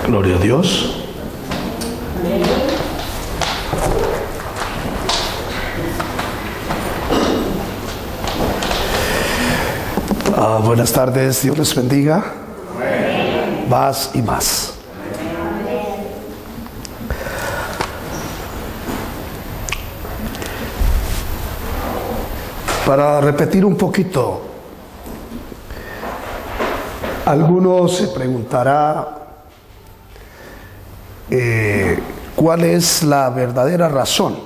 Gloria a Dios. Buenas tardes, Dios les bendiga. Más y más. Para repetir un poquito, algunos se preguntará cuál es la verdadera razón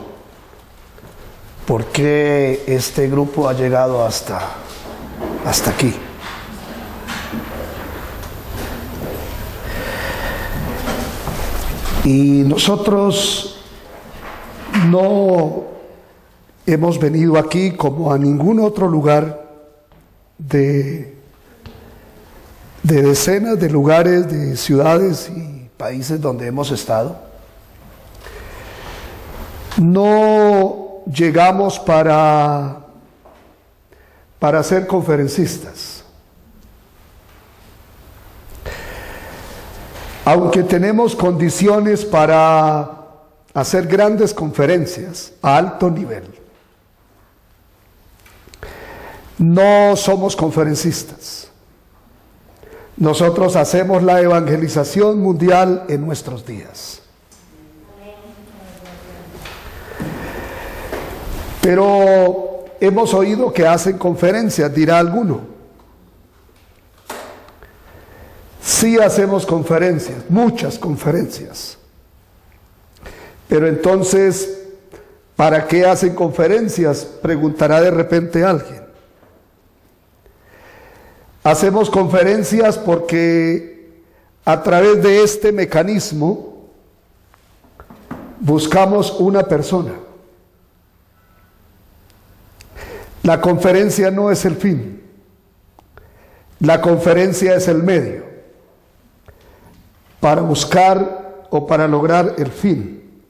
por qué este grupo ha llegado hasta aquí. Y nosotros no hemos venido aquí como a ningún otro lugar de decenas de lugares, de ciudades y países donde hemos estado. No llegamos para ser conferencistas. Aunque tenemos condiciones para hacer grandes conferencias a alto nivel, no somos conferencistas. Nosotros hacemos la evangelización mundial en nuestros días. Pero hemos oído que hacen conferencias, dirá alguno. Sí hacemos conferencias, muchas conferencias. Pero entonces, ¿para qué hacen conferencias? Preguntará de repente alguien. Hacemos conferencias porque a través de este mecanismo buscamos una persona. La conferencia no es el fin. La conferencia es el medio para buscar o para lograr el fin,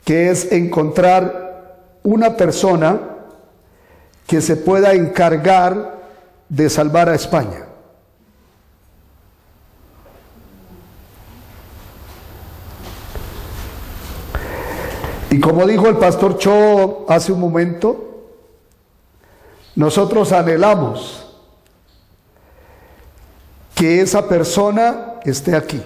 que es encontrar una persona que se pueda encargar de salvar a España. Y como dijo el pastor Cho hace un momento, nosotros anhelamos que esa persona esté aquí.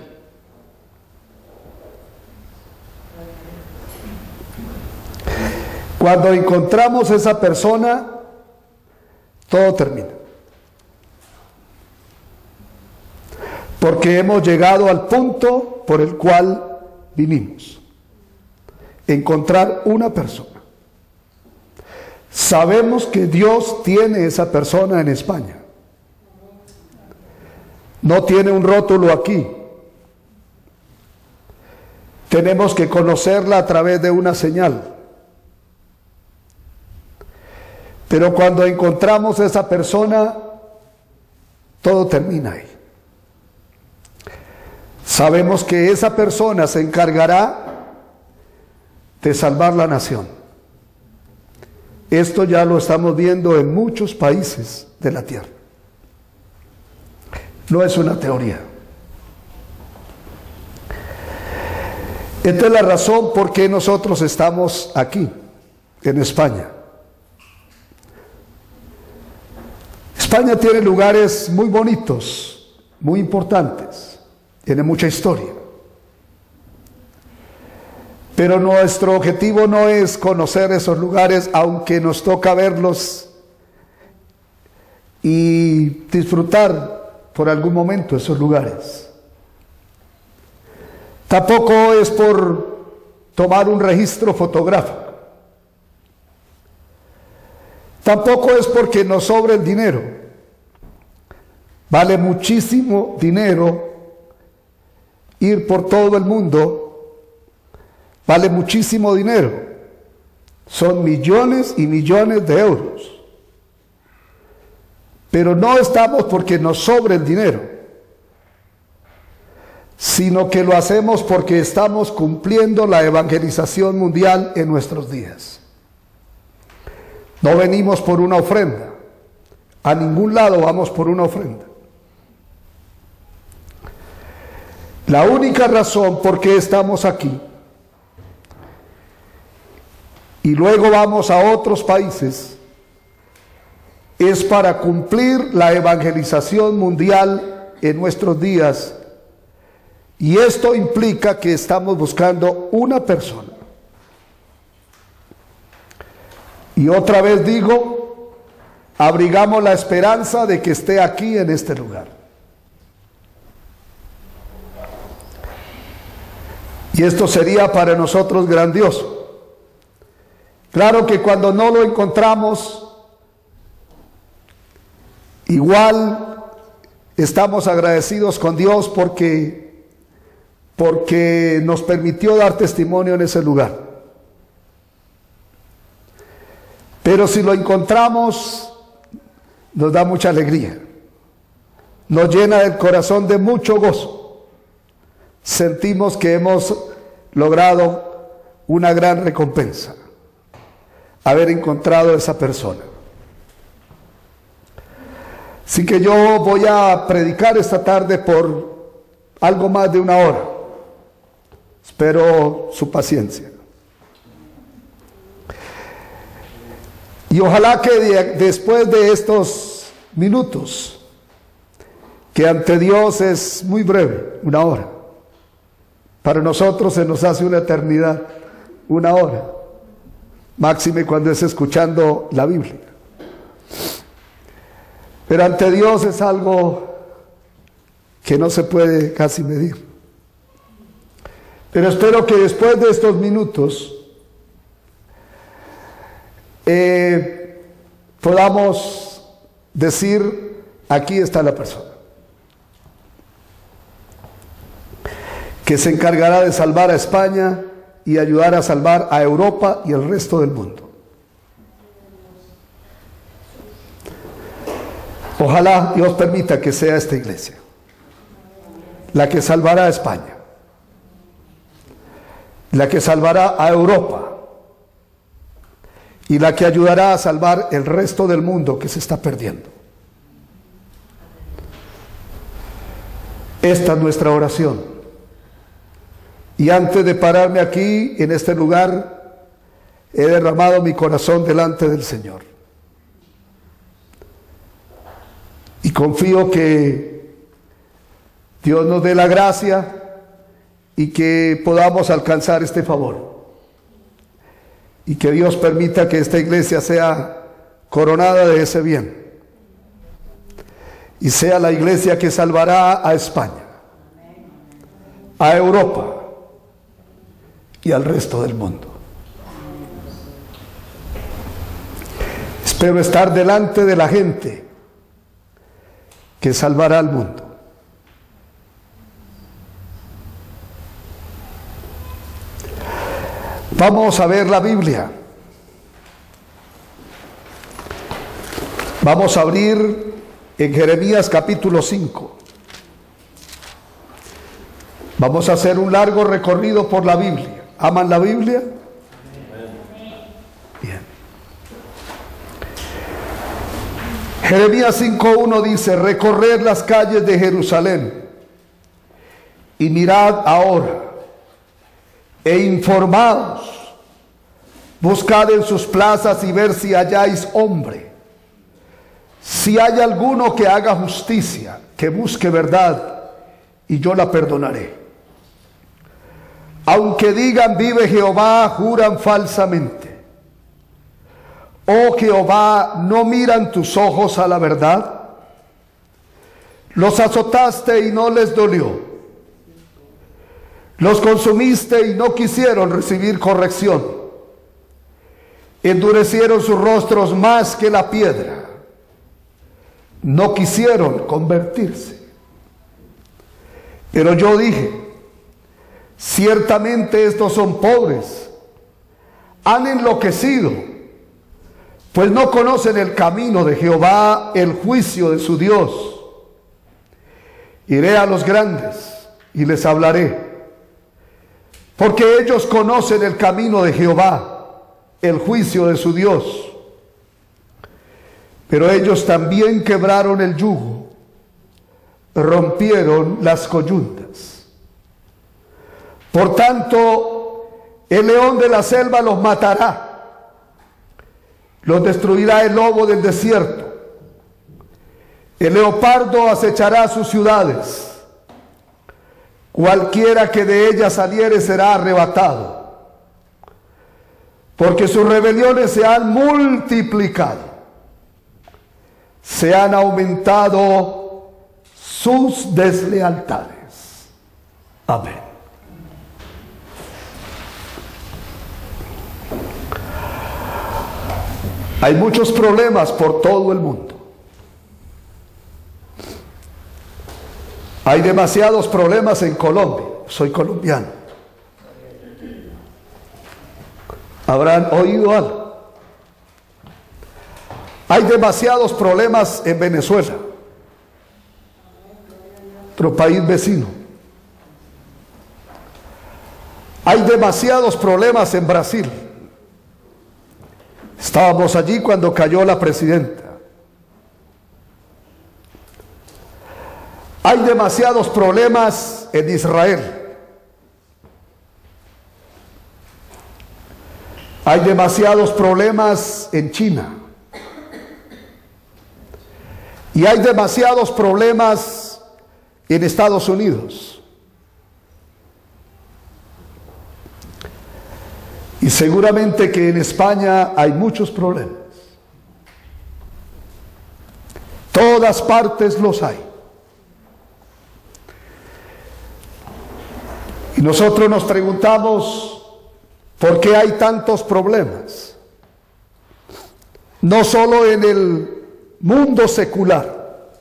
Cuando encontramos esa persona, todo termina. Porque hemos llegado al punto por el cual vinimos. Encontrar una persona. Sabemos que Dios tiene esa persona en España. No tiene un rótulo aquí. Tenemos que conocerla a través de una señal. Pero cuando encontramos esa persona, todo termina ahí. Sabemos que esa persona se encargará de salvar la nación. Esto ya lo estamos viendo en muchos países de la tierra. No es una teoría. Esta es la razón por qué nosotros estamos aquí, en España. España tiene lugares muy bonitos, muy importantes, tiene mucha historia. Pero nuestro objetivo no es conocer esos lugares, aunque nos toca verlos y disfrutar por algún momento esos lugares. Tampoco es por tomar un registro fotográfico. Tampoco es porque nos sobre el dinero. Vale muchísimo dinero ir por todo el mundo. Vale muchísimo dinero. Son millones y millones de euros. Pero no estamos porque nos sobre el dinero, sino que lo hacemos porque estamos cumpliendo la evangelización mundial en nuestros días. No venimos por una ofrenda. A ningún lado vamos por una ofrenda. La única razón por qué estamos aquí y luego vamos a otros países es para cumplir la evangelización mundial en nuestros días, y esto implica que estamos buscando una persona. Y otra vez digo, abrigamos la esperanza de que esté aquí en este lugar. Y esto sería para nosotros grandioso. Claro que cuando no lo encontramos, igual estamos agradecidos con Dios porque nos permitió dar testimonio en ese lugar. Pero si lo encontramos, nos da mucha alegría, nos llena el corazón de mucho gozo. Sentimos que hemos logrado una gran recompensa, haber encontrado a esa persona. Así que yo voy a predicar esta tarde por algo más de una hora. Espero su paciencia. Y ojalá que después de estos minutos, que ante Dios es muy breve, una hora, para nosotros se nos hace una eternidad, una hora, máxime cuando es escuchando la Biblia. Pero ante Dios es algo que no se puede casi medir. Pero espero que después de estos minutos podamos decir, aquí está la persona que se encargará de salvar a España y ayudar a salvar a Europa y el resto del mundo. Ojalá Dios permita que sea esta iglesia la que salvará a España, la que salvará a Europa y la que ayudará a salvar el resto del mundo que se está perdiendo. Esta es nuestra oración. Y antes de pararme aquí, en este lugar, he derramado mi corazón delante del Señor. Y confío que Dios nos dé la gracia y que podamos alcanzar este favor. Y que Dios permita que esta iglesia sea coronada de ese bien. Y sea la iglesia que salvará a España, a Europa y al resto del mundo. Espero estar delante de la gente que salvará al mundo. Vamos a ver la Biblia. Vamos a abrir en Jeremías capítulo 5. Vamos a hacer un largo recorrido por la Biblia. ¿Aman la Biblia? Bien. Jeremías 5:1 dice: recorred las calles de Jerusalén y mirad ahora e informaos, buscad en sus plazas y ver si halláis hombre, si hay alguno que haga justicia, que busque verdad, y yo la perdonaré. Aunque digan vive Jehová, juran falsamente. Oh Jehová, ¿no miran tus ojos a la verdad? Los azotaste y no les dolió. Los consumiste y no quisieron recibir corrección. Endurecieron sus rostros más que la piedra. No quisieron convertirse. Pero yo dije: ciertamente estos son pobres, han enloquecido, pues no conocen el camino de Jehová, el juicio de su Dios. Iré a los grandes y les hablaré, porque ellos conocen el camino de Jehová, el juicio de su Dios. Pero ellos también quebraron el yugo, rompieron las coyuntas. Por tanto, el león de la selva los matará, los destruirá el lobo del desierto, el leopardo acechará sus ciudades, cualquiera que de ellas saliere será arrebatado, porque sus rebeliones se han multiplicado, se han aumentado sus deslealtades. Amén. Hay muchos problemas por todo el mundo. Hay demasiados problemas en Colombia. Soy colombiano. ¿Habrán oído algo? Hay demasiados problemas en Venezuela, otro país vecino. Hay demasiados problemas en Brasil. Estábamos allí cuando cayó la presidenta. Hay demasiados problemas en Israel. Hay demasiados problemas en China. Y hay demasiados problemas en Estados Unidos. Y seguramente que en España hay muchos problemas. Todas partes los hay. Y nosotros nos preguntamos, ¿por qué hay tantos problemas? No solo en el mundo secular,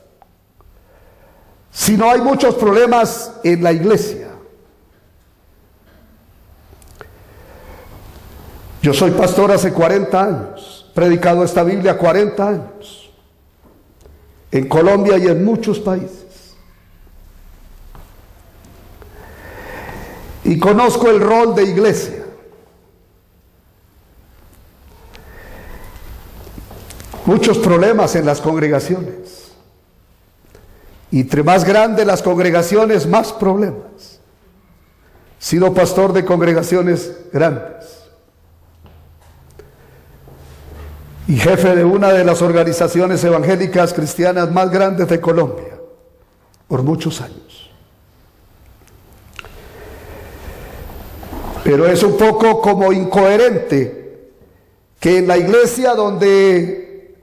sino hay muchos problemas en la iglesia. Yo soy pastor hace 40 años, he predicado esta Biblia 40 años, en Colombia y en muchos países. Y conozco el rol de iglesia. Muchos problemas en las congregaciones. Y entre más grandes las congregaciones, más problemas. He sido pastor de congregaciones grandes. Y jefe de una de las organizaciones evangélicas cristianas más grandes de Colombia, por muchos años. Pero es un poco como incoherente que en la iglesia donde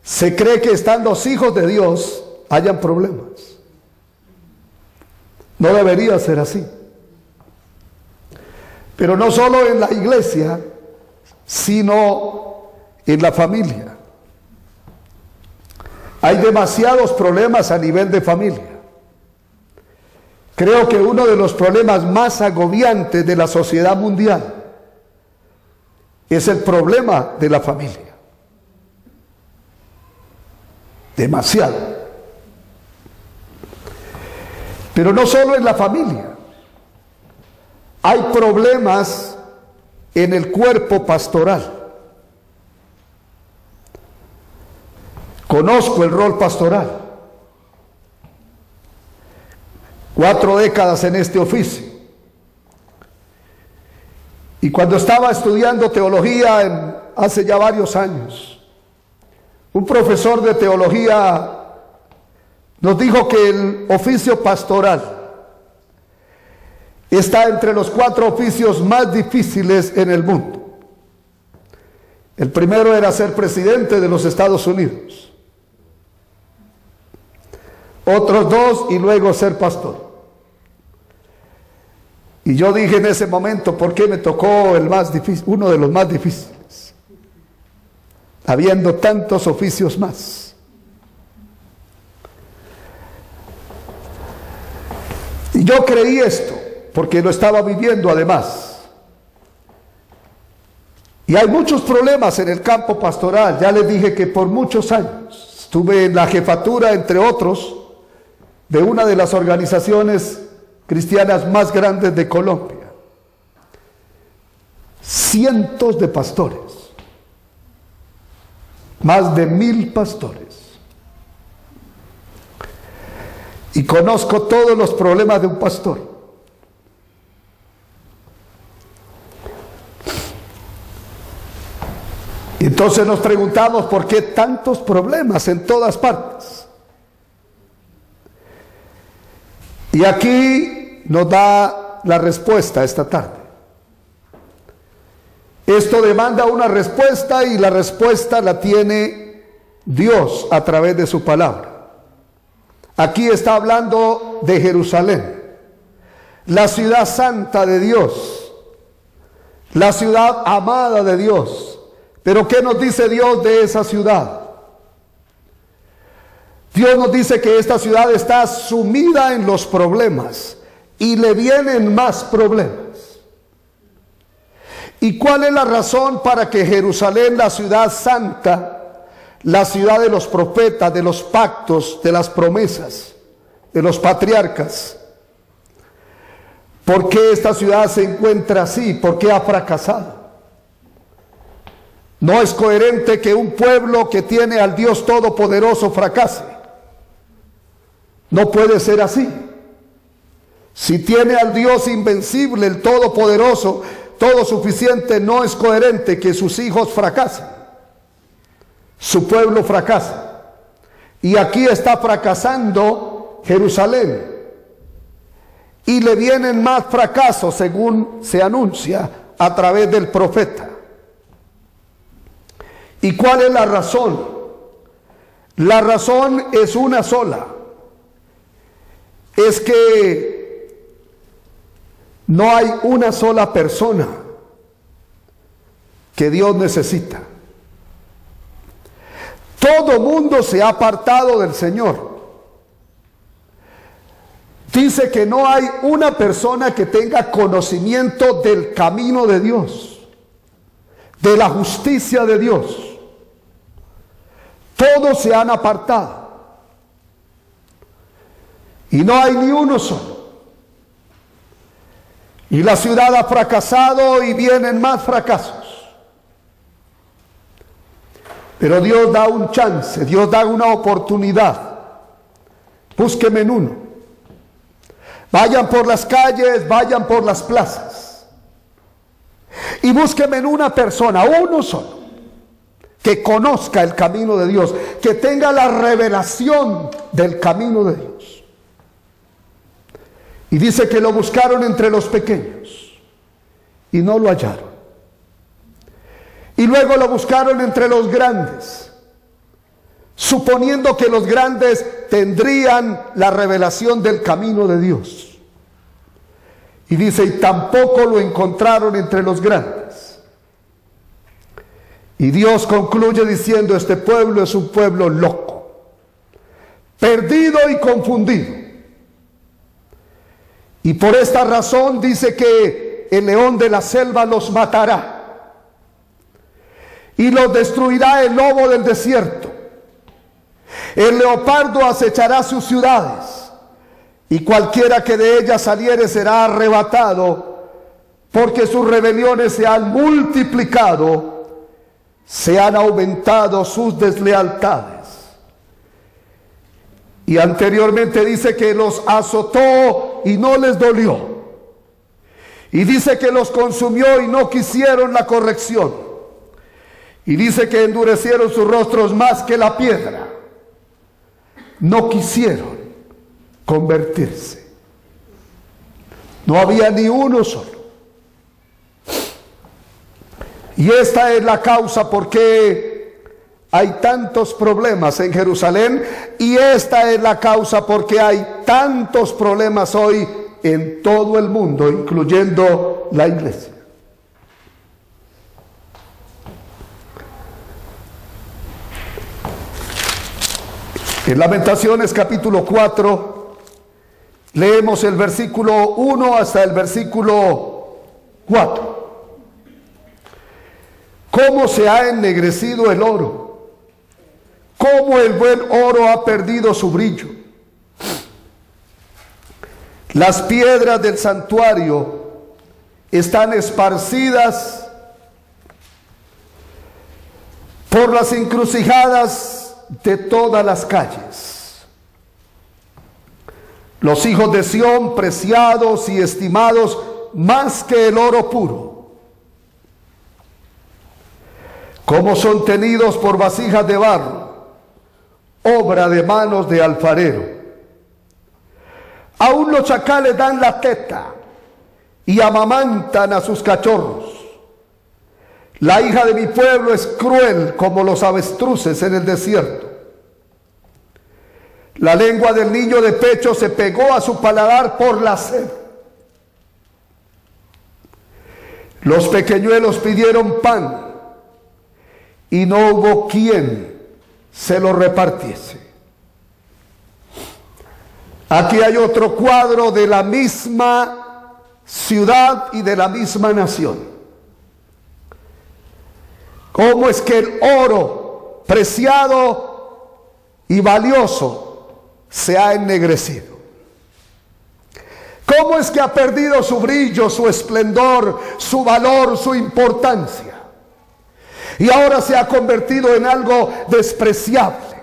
se cree que están los hijos de Dios hayan problemas. No debería ser así. Pero no solo en la iglesia, sino en la familia. Hay demasiados problemas a nivel de familia. Creo que uno de los problemas más agobiantes de la sociedad mundial es el problema de la familia. Demasiado. Pero no solo en la familia. Hay problemas en el cuerpo pastoral. Conozco el rol pastoral. 4 décadas en este oficio. Y cuando estaba estudiando teología hace ya varios años, un profesor de teología nos dijo que el oficio pastoral está entre los 4 oficios más difíciles en el mundo. El primero era ser presidente de los Estados Unidos. Otros 2 y luego ser pastor. Y yo dije en ese momento, ¿por qué me tocó el más difícil, uno de los más difíciles? Habiendo tantos oficios más. Y yo creí esto, porque lo estaba viviendo además. Y hay muchos problemas en el campo pastoral. Ya les dije que por muchos años estuve en la jefatura, entre otros, de una de las organizaciones cristianas más grandes de Colombia. Cientos de pastores, más de 1000 pastores. Y conozco todos los problemas de un pastor. Entonces nos preguntamos por qué tantos problemas en todas partes. Y aquí nos da la respuesta esta tarde. Esto demanda una respuesta y la respuesta la tiene Dios a través de su palabra. Aquí está hablando de Jerusalén, la ciudad santa de Dios, la ciudad amada de Dios. Pero ¿qué nos dice Dios de esa ciudad? Dios nos dice que esta ciudad está sumida en los problemas y le vienen más problemas. ¿Y cuál es la razón para que Jerusalén, la ciudad santa, la ciudad de los profetas, de los pactos, de las promesas, de los patriarcas, por qué esta ciudad se encuentra así? ¿Por qué ha fracasado? No es coherente que un pueblo que tiene al Dios Todopoderoso fracase. No puede ser así. Si tiene al Dios invencible, el Todopoderoso, todo suficiente, no es coherente que sus hijos fracasen. Su pueblo fracasa. Y aquí está fracasando Jerusalén. Y le vienen más fracasos según se anuncia a través del profeta. ¿Y cuál es la razón? La razón es una sola. Es que no hay una sola persona que Dios necesita. Todo mundo se ha apartado del Señor. Dice que no hay una persona que tenga conocimiento del camino de Dios, de la justicia de Dios. Todos se han apartado. Y no hay ni uno solo. Y la ciudad ha fracasado y vienen más fracasos. Pero Dios da un chance, Dios da una oportunidad. Búsquenme en uno. Vayan por las calles, vayan por las plazas. Y búsquenme en una persona, uno solo, que conozca el camino de Dios, que tenga la revelación del camino de Dios. Y dice que lo buscaron entre los pequeños y no lo hallaron. Y luego lo buscaron entre los grandes, suponiendo que los grandes tendrían la revelación del camino de Dios. Y dice, y tampoco lo encontraron entre los grandes. Y Dios concluye diciendo, este pueblo es un pueblo loco, perdido y confundido. Y por esta razón dice que el león de la selva los matará y los destruirá el lobo del desierto. El leopardo acechará sus ciudades y cualquiera que de ellas saliere será arrebatado, porque sus rebeliones se han multiplicado, se han aumentado sus deslealtades. Y anteriormente dice que los azotó y no les dolió. Y dice que los consumió y no quisieron la corrección. Y dice que endurecieron sus rostros más que la piedra. No quisieron convertirse. No había ni uno solo. Y esta es la causa por qué hay tantos problemas en Jerusalén, y esta es la causa por qué hay tantos problemas hoy en todo el mundo, incluyendo la iglesia. En Lamentaciones capítulo 4 leemos el versículo 1 hasta el versículo 4. ¿Cómo se ha ennegrecido el oro? ¿Cómo el buen oro ha perdido su brillo? Las piedras del santuario están esparcidas por las encrucijadas de todas las calles. Los hijos de Sión, preciados y estimados más que el oro puro. cómo son tenidos por vasijas de barro, obra de manos de alfarero. Aún los chacales dan la teta y amamantan a sus cachorros. La hija de mi pueblo es cruel como los avestruces en el desierto. La lengua del niño de pecho se pegó a su paladar por la sed. Los pequeñuelos pidieron pan y no hubo quien se lo repartiese. Aquí hay otro cuadro de la misma ciudad y de la misma nación. ¿Cómo es que el oro preciado y valioso se ha ennegrecido? ¿Cómo es que ha perdido su brillo, su esplendor, su valor, su importancia? Y ahora se ha convertido en algo despreciable,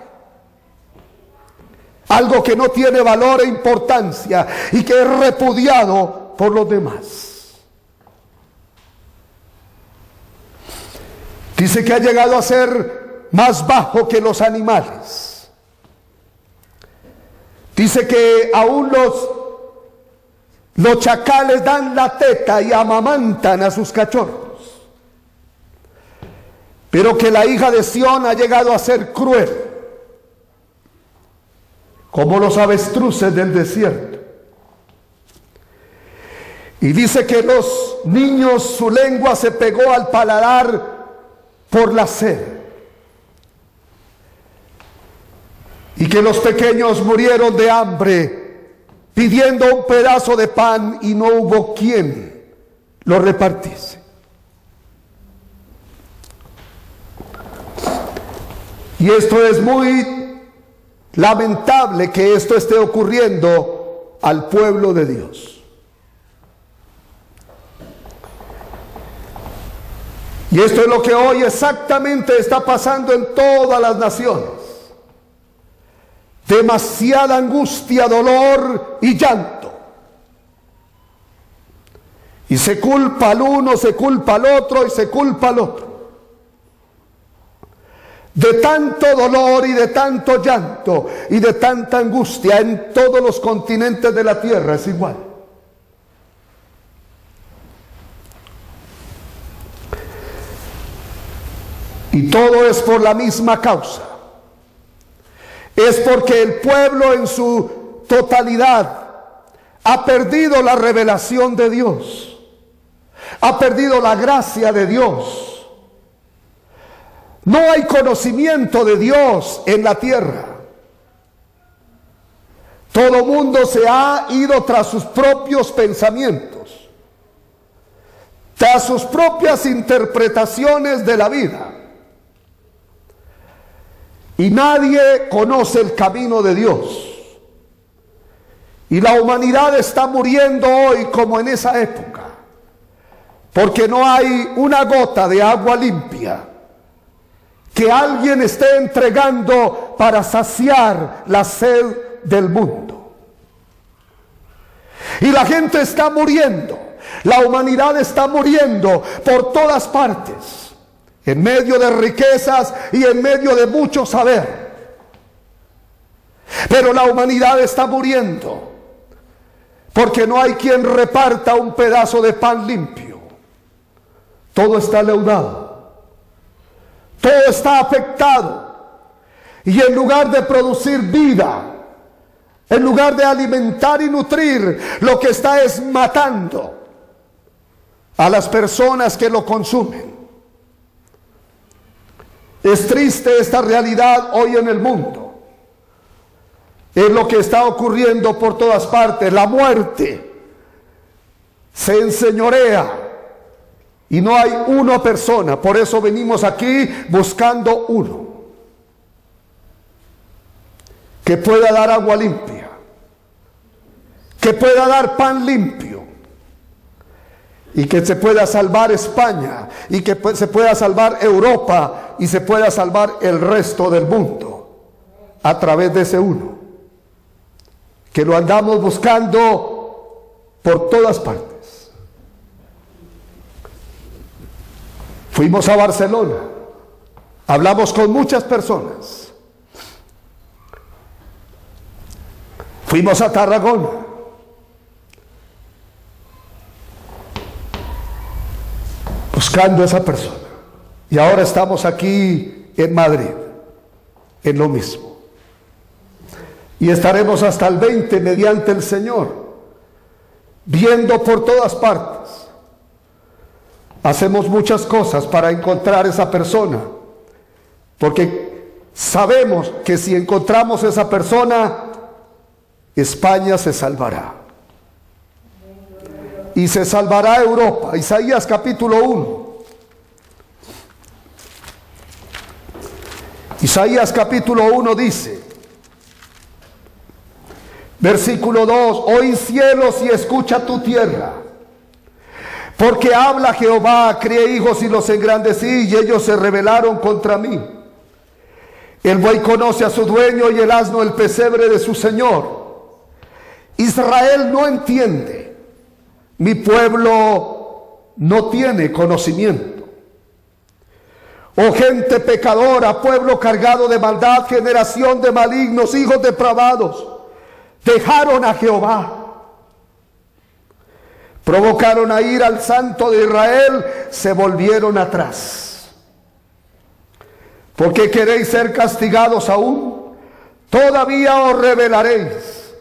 algo que no tiene valor e importancia y que es repudiado por los demás. Dice que ha llegado a ser más bajo que los animales. Dice que aún los chacales dan la teta y amamantan a sus cachorros. Pero que la hija de Sión ha llegado a ser cruel, como los avestruces del desierto. Y dice que los niños, su lengua se pegó al paladar por la sed. Y que los pequeños murieron de hambre pidiendo un pedazo de pan y no hubo quien lo repartiese. Y esto es muy lamentable, que esto esté ocurriendo al pueblo de Dios. Y esto es lo que hoy exactamente está pasando en todas las naciones. Demasiada angustia, dolor y llanto. Y se culpa al uno, se culpa al otro y se culpa al otro. De tanto dolor y de tanto llanto y de tanta angustia en todos los continentes de la tierra es igual. Y todo es por la misma causa. Es porque el pueblo en su totalidad ha perdido la revelación de Dios. Ha perdido la gracia de Dios. No hay conocimiento de Dios en la tierra. Todo mundo se ha ido tras sus propios pensamientos, tras sus propias interpretaciones de la vida. Y nadie conoce el camino de Dios. Y la humanidad está muriendo hoy como en esa época, porque no hay una gota de agua limpia que alguien esté entregando para saciar la sed del mundo. Y la gente está muriendo, la humanidad está muriendo por todas partes, en medio de riquezas y en medio de mucho saber. Pero la humanidad está muriendo porque no hay quien reparta un pedazo de pan limpio. Todo está leudado, todo está afectado, y en lugar de producir vida, en lugar de alimentar y nutrir, lo que está es matando a las personas que lo consumen. Es triste esta realidad hoy en el mundo. Es lo que está ocurriendo por todas partes. La muerte se enseñorea y no hay una persona. Por eso venimos aquí buscando uno que pueda dar agua limpia, que pueda dar pan limpio, y que se pueda salvar España, y que se pueda salvar Europa, y se pueda salvar el resto del mundo a través de ese uno, que lo andamos buscando por todas partes. Fuimos a Barcelona Hablamos con muchas personas. Fuimos a Tarragona. Buscando a esa persona. Y ahora estamos aquí en Madrid, en lo mismo. Y estaremos hasta el 20 mediante el Señor, viendo por todas partes. Hacemos muchas cosas para encontrar esa persona, porque sabemos que si encontramos esa persona, España se salvará. Y se salvará Europa. Isaías capítulo 1. Isaías capítulo 1 dice, versículo 2, oí cielos y escucha tu tierra, porque habla Jehová, crié hijos y los engrandecí, y ellos se rebelaron contra mí. El buey conoce a su dueño y el asno el pesebre de su señor. Israel no entiende, mi pueblo no tiene conocimiento. Oh gente pecadora, pueblo cargado de maldad, generación de malignos, hijos depravados, dejaron a Jehová, provocaron a ir al Santo de Israel, se volvieron atrás. ¿Por qué queréis ser castigados aún? Todavía os rebelaréis.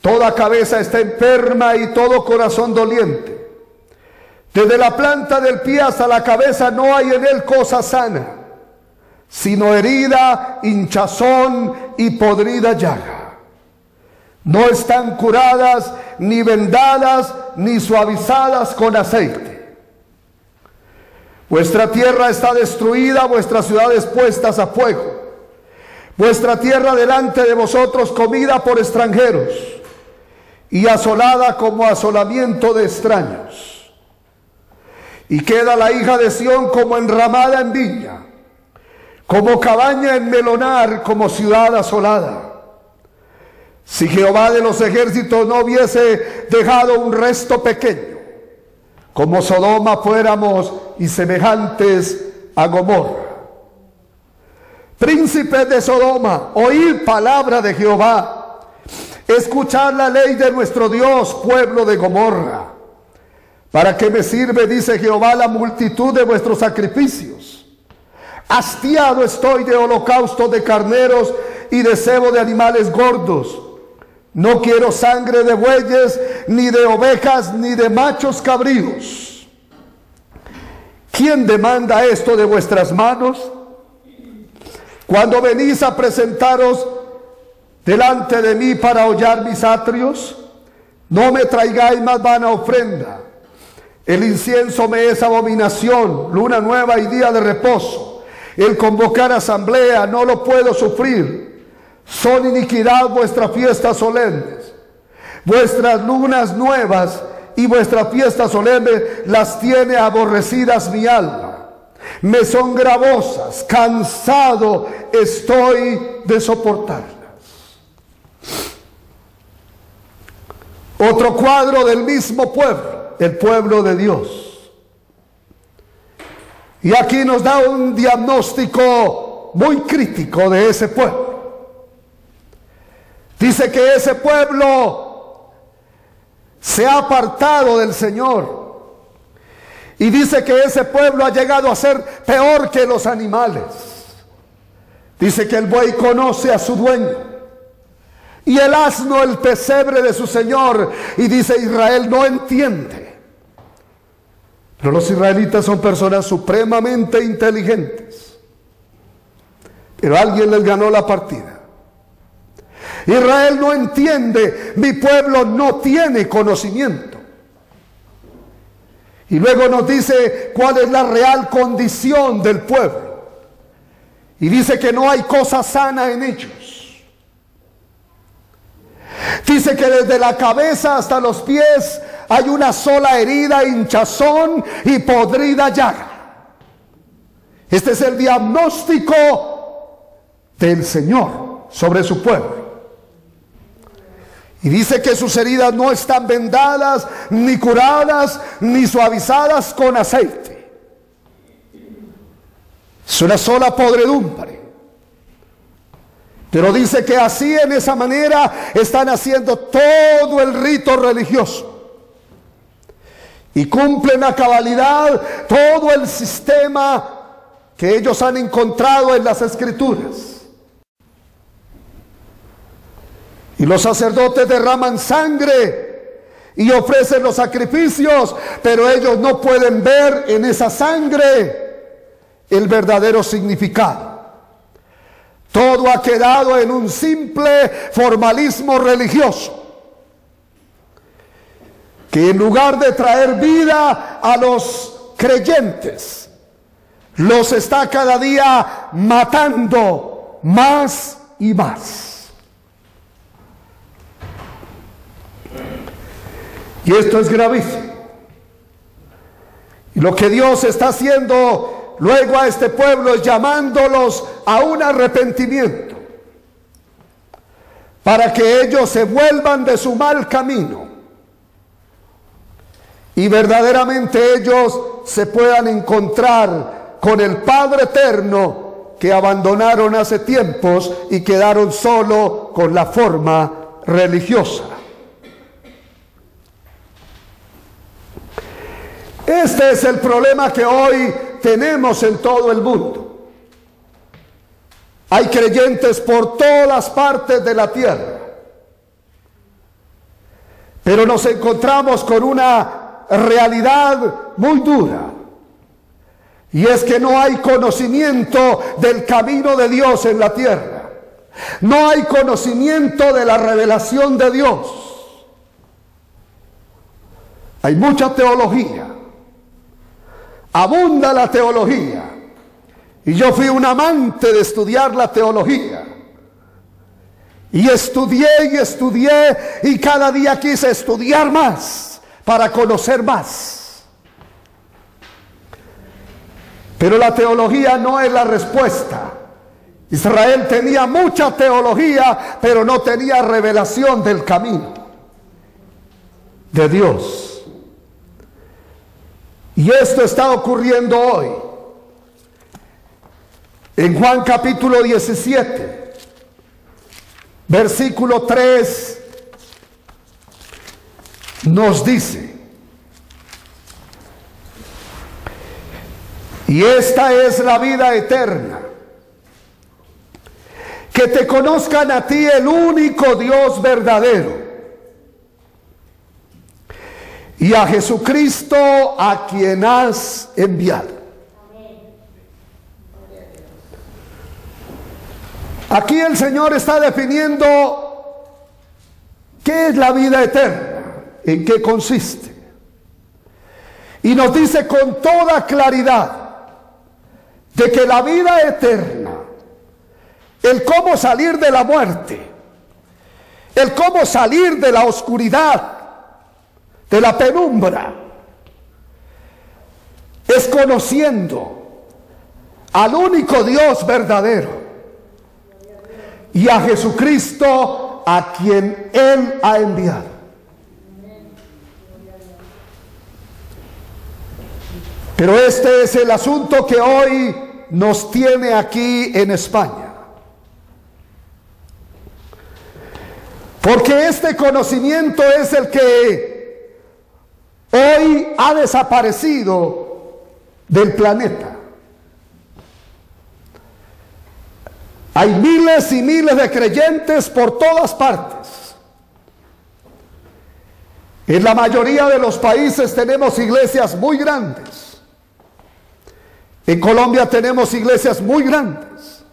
Toda cabeza está enferma y todo corazón doliente. Desde la planta del pie hasta la cabeza no hay en él cosa sana, sino herida, hinchazón y podrida llaga. No están curadas, ni vendadas, ni suavizadas con aceite. Vuestra tierra está destruida, vuestras ciudades puestas a fuego. Vuestra tierra delante de vosotros comida por extranjeros, y asolada como asolamiento de extraños. Y queda la hija de Sión como enramada en viña, como cabaña en melonar, como ciudad asolada. Si Jehová de los ejércitos no hubiese dejado un resto pequeño, como Sodoma fuéramos y semejantes a Gomorra. Príncipes de Sodoma, oíd palabra de Jehová, escuchad la ley de nuestro Dios, pueblo de Gomorra. ¿Para qué me sirve, dice Jehová, la multitud de vuestros sacrificios? Hastiado estoy de holocausto de carneros y de cebo de animales gordos. No quiero sangre de bueyes, ni de ovejas, ni de machos cabríos. ¿Quién demanda esto de vuestras manos? Cuando venís a presentaros delante de mí para hollar mis atrios, no me traigáis más vana ofrenda. El incienso me es abominación, luna nueva y día de reposo. El convocar asamblea no lo puedo sufrir. Son iniquidad vuestras fiestas solemnes. Vuestras lunas nuevas y vuestras fiestas solemnes las tiene aborrecidas mi alma. Me son gravosas, cansado estoy de soportarlas. Otro cuadro del mismo pueblo, el pueblo de Dios. Y aquí nos da un diagnóstico muy crítico de ese pueblo. Dice que ese pueblo se ha apartado del Señor. Y dice que ese pueblo ha llegado a ser peor que los animales. Dice que el buey conoce a su dueño, y el asno el pesebre de su señor. Y dice Israel no entiende. Pero los israelitas son personas supremamente inteligentes. Pero alguien les ganó la partida. Israel no entiende, mi pueblo no tiene conocimiento. Y luego nos dice cuál es la real condición del pueblo. Y dice que no hay cosa sana en ellos. Dice que desde la cabeza hasta los pies hay una sola herida, hinchazón y podrida llaga. Este es el diagnóstico del Señor sobre su pueblo. Y dice que sus heridas no están vendadas, ni curadas, ni suavizadas con aceite. Es una sola podredumbre. Pero dice que así, en esa manera, están haciendo todo el rito religioso. Y cumplen a cabalidad todo el sistema que ellos han encontrado en las Escrituras. Y los sacerdotes derraman sangre y ofrecen los sacrificios, pero ellos no pueden ver en esa sangre el verdadero significado. Todo ha quedado en un simple formalismo religioso, que en lugar de traer vida a los creyentes, los está cada día matando más y más. Y esto es gravísimo. Y lo que Dios está haciendo luego a este pueblo es llamándolos a un arrepentimiento, para que ellos se vuelvan de su mal camino y verdaderamente ellos se puedan encontrar con el Padre eterno que abandonaron hace tiempos y quedaron solo con la forma religiosa. Este es el problema que hoy tenemos en todo el mundo. Hay creyentes por todas partes de la tierra, pero nos encontramos con una realidad muy dura, y es que no hay conocimiento del camino de Dios en la tierra. No hay conocimiento de la revelación de Dios. Hay mucha teología. Abunda la teología. Y yo fui un amante de estudiar la teología. Y estudié y cada día quise estudiar más para conocer más. Pero la teología no es la respuesta. Israel tenía mucha teología, pero no tenía revelación del camino de Dios. Y esto está ocurriendo hoy. En Juan capítulo 17, versículo 3, nos dice: y esta es la vida eterna, que te conozcan a ti, el único Dios verdadero, y a Jesucristo a quien has enviado. Aquí el Señor está definiendo qué es la vida eterna, en qué consiste. Y nos dice con toda claridad de que la vida eterna, el cómo salir de la muerte, el cómo salir de la oscuridad, de la penumbra, es conociendo al único Dios verdadero y a Jesucristo a quien Él ha enviado. Pero este es el asunto que hoy nos tiene aquí en España. Porque este conocimiento es el que hoy ha desaparecido del planeta. Hay miles y miles de creyentes por todas partes. En la mayoría de los países tenemos iglesias muy grandes. En Colombia tenemos iglesias muy grandes.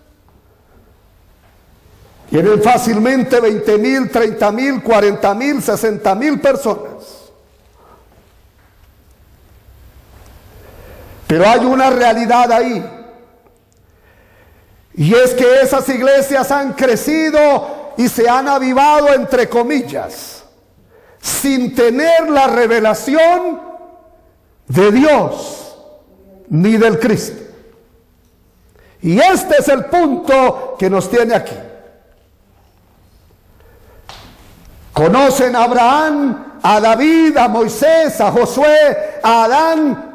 Tienen fácilmente 20,000, 30,000, 40,000, 60,000 personas. Pero hay una realidad ahí. Y es que esas iglesias han crecido y se han avivado, entre comillas, sin tener la revelación de Dios ni del Cristo. Y este es el punto que nos tiene aquí. Conocen a Abraham, a David, a Moisés, a Josué, a Adán,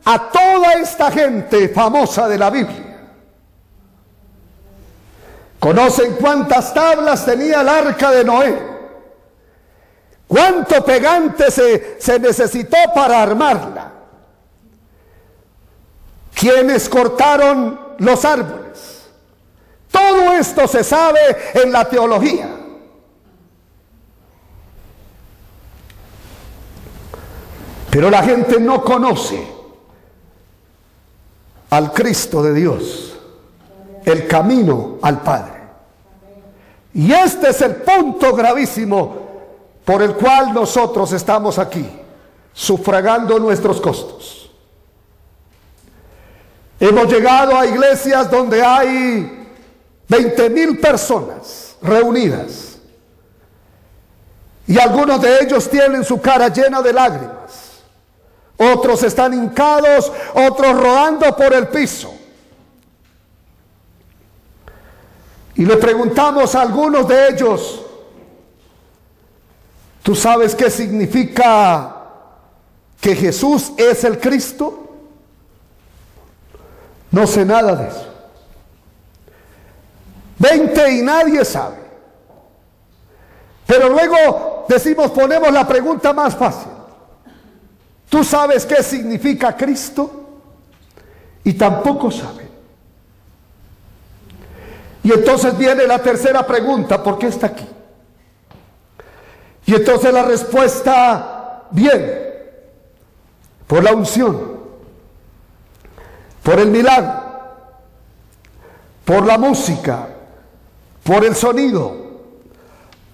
a toda esta gente famosa de la Biblia. Conocen cuántas tablas tenía el arca de Noé, cuánto pegante se necesitó para armarla, quiénes cortaron los árboles. Todo esto se sabe en la teología. Pero la gente no conoce al Cristo de Dios, el camino al Padre. Y este es el punto gravísimo por el cual nosotros estamos aquí, sufragando nuestros costos. Hemos llegado a iglesias donde hay 20,000 personas reunidas, y algunos de ellos tienen su cara llena de lágrimas. Otros están hincados, otros rodando por el piso. Y le preguntamos a algunos de ellos: ¿tú sabes qué significa que Jesús es el Cristo? No sé nada de eso. 20 y nadie sabe. Pero luego ponemos la pregunta más fácil: ¿tú sabes qué significa Cristo? Y tampoco saben. Y entonces viene la tercera pregunta: ¿por qué está aquí? Y entonces la respuesta viene por la unción, por el milagro, por la música, por el sonido,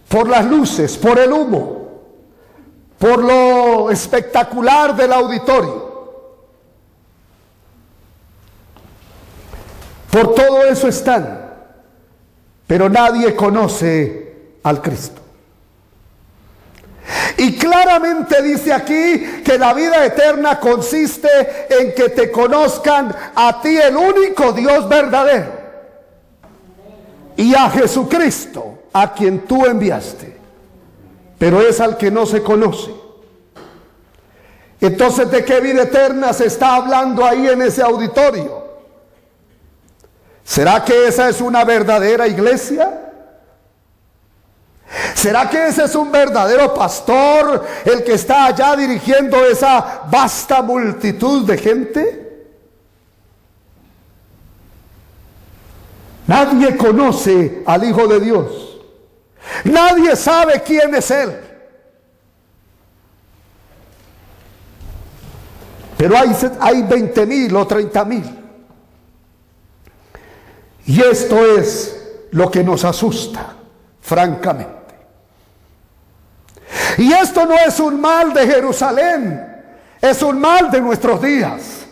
por las luces, por el humo, por lo espectacular del auditorio. Por todo eso están, pero nadie conoce al Cristo. Y claramente dice aquí que la vida eterna consiste en que te conozcan a ti, el único Dios verdadero, y a Jesucristo, a quien tú enviaste. Pero es al que no se conoce. Entonces, ¿de qué vida eterna se está hablando ahí en ese auditorio? ¿Será que esa es una verdadera iglesia? ¿Será que ese es un verdadero pastor, el que está allá dirigiendo esa vasta multitud de gente? Nadie conoce al Hijo de Dios. Nadie sabe quién es Él. Pero hay 20,000 o 30,000. Y esto es lo que nos asusta, francamente. Y esto no es un mal de Jerusalén, es un mal de nuestros días.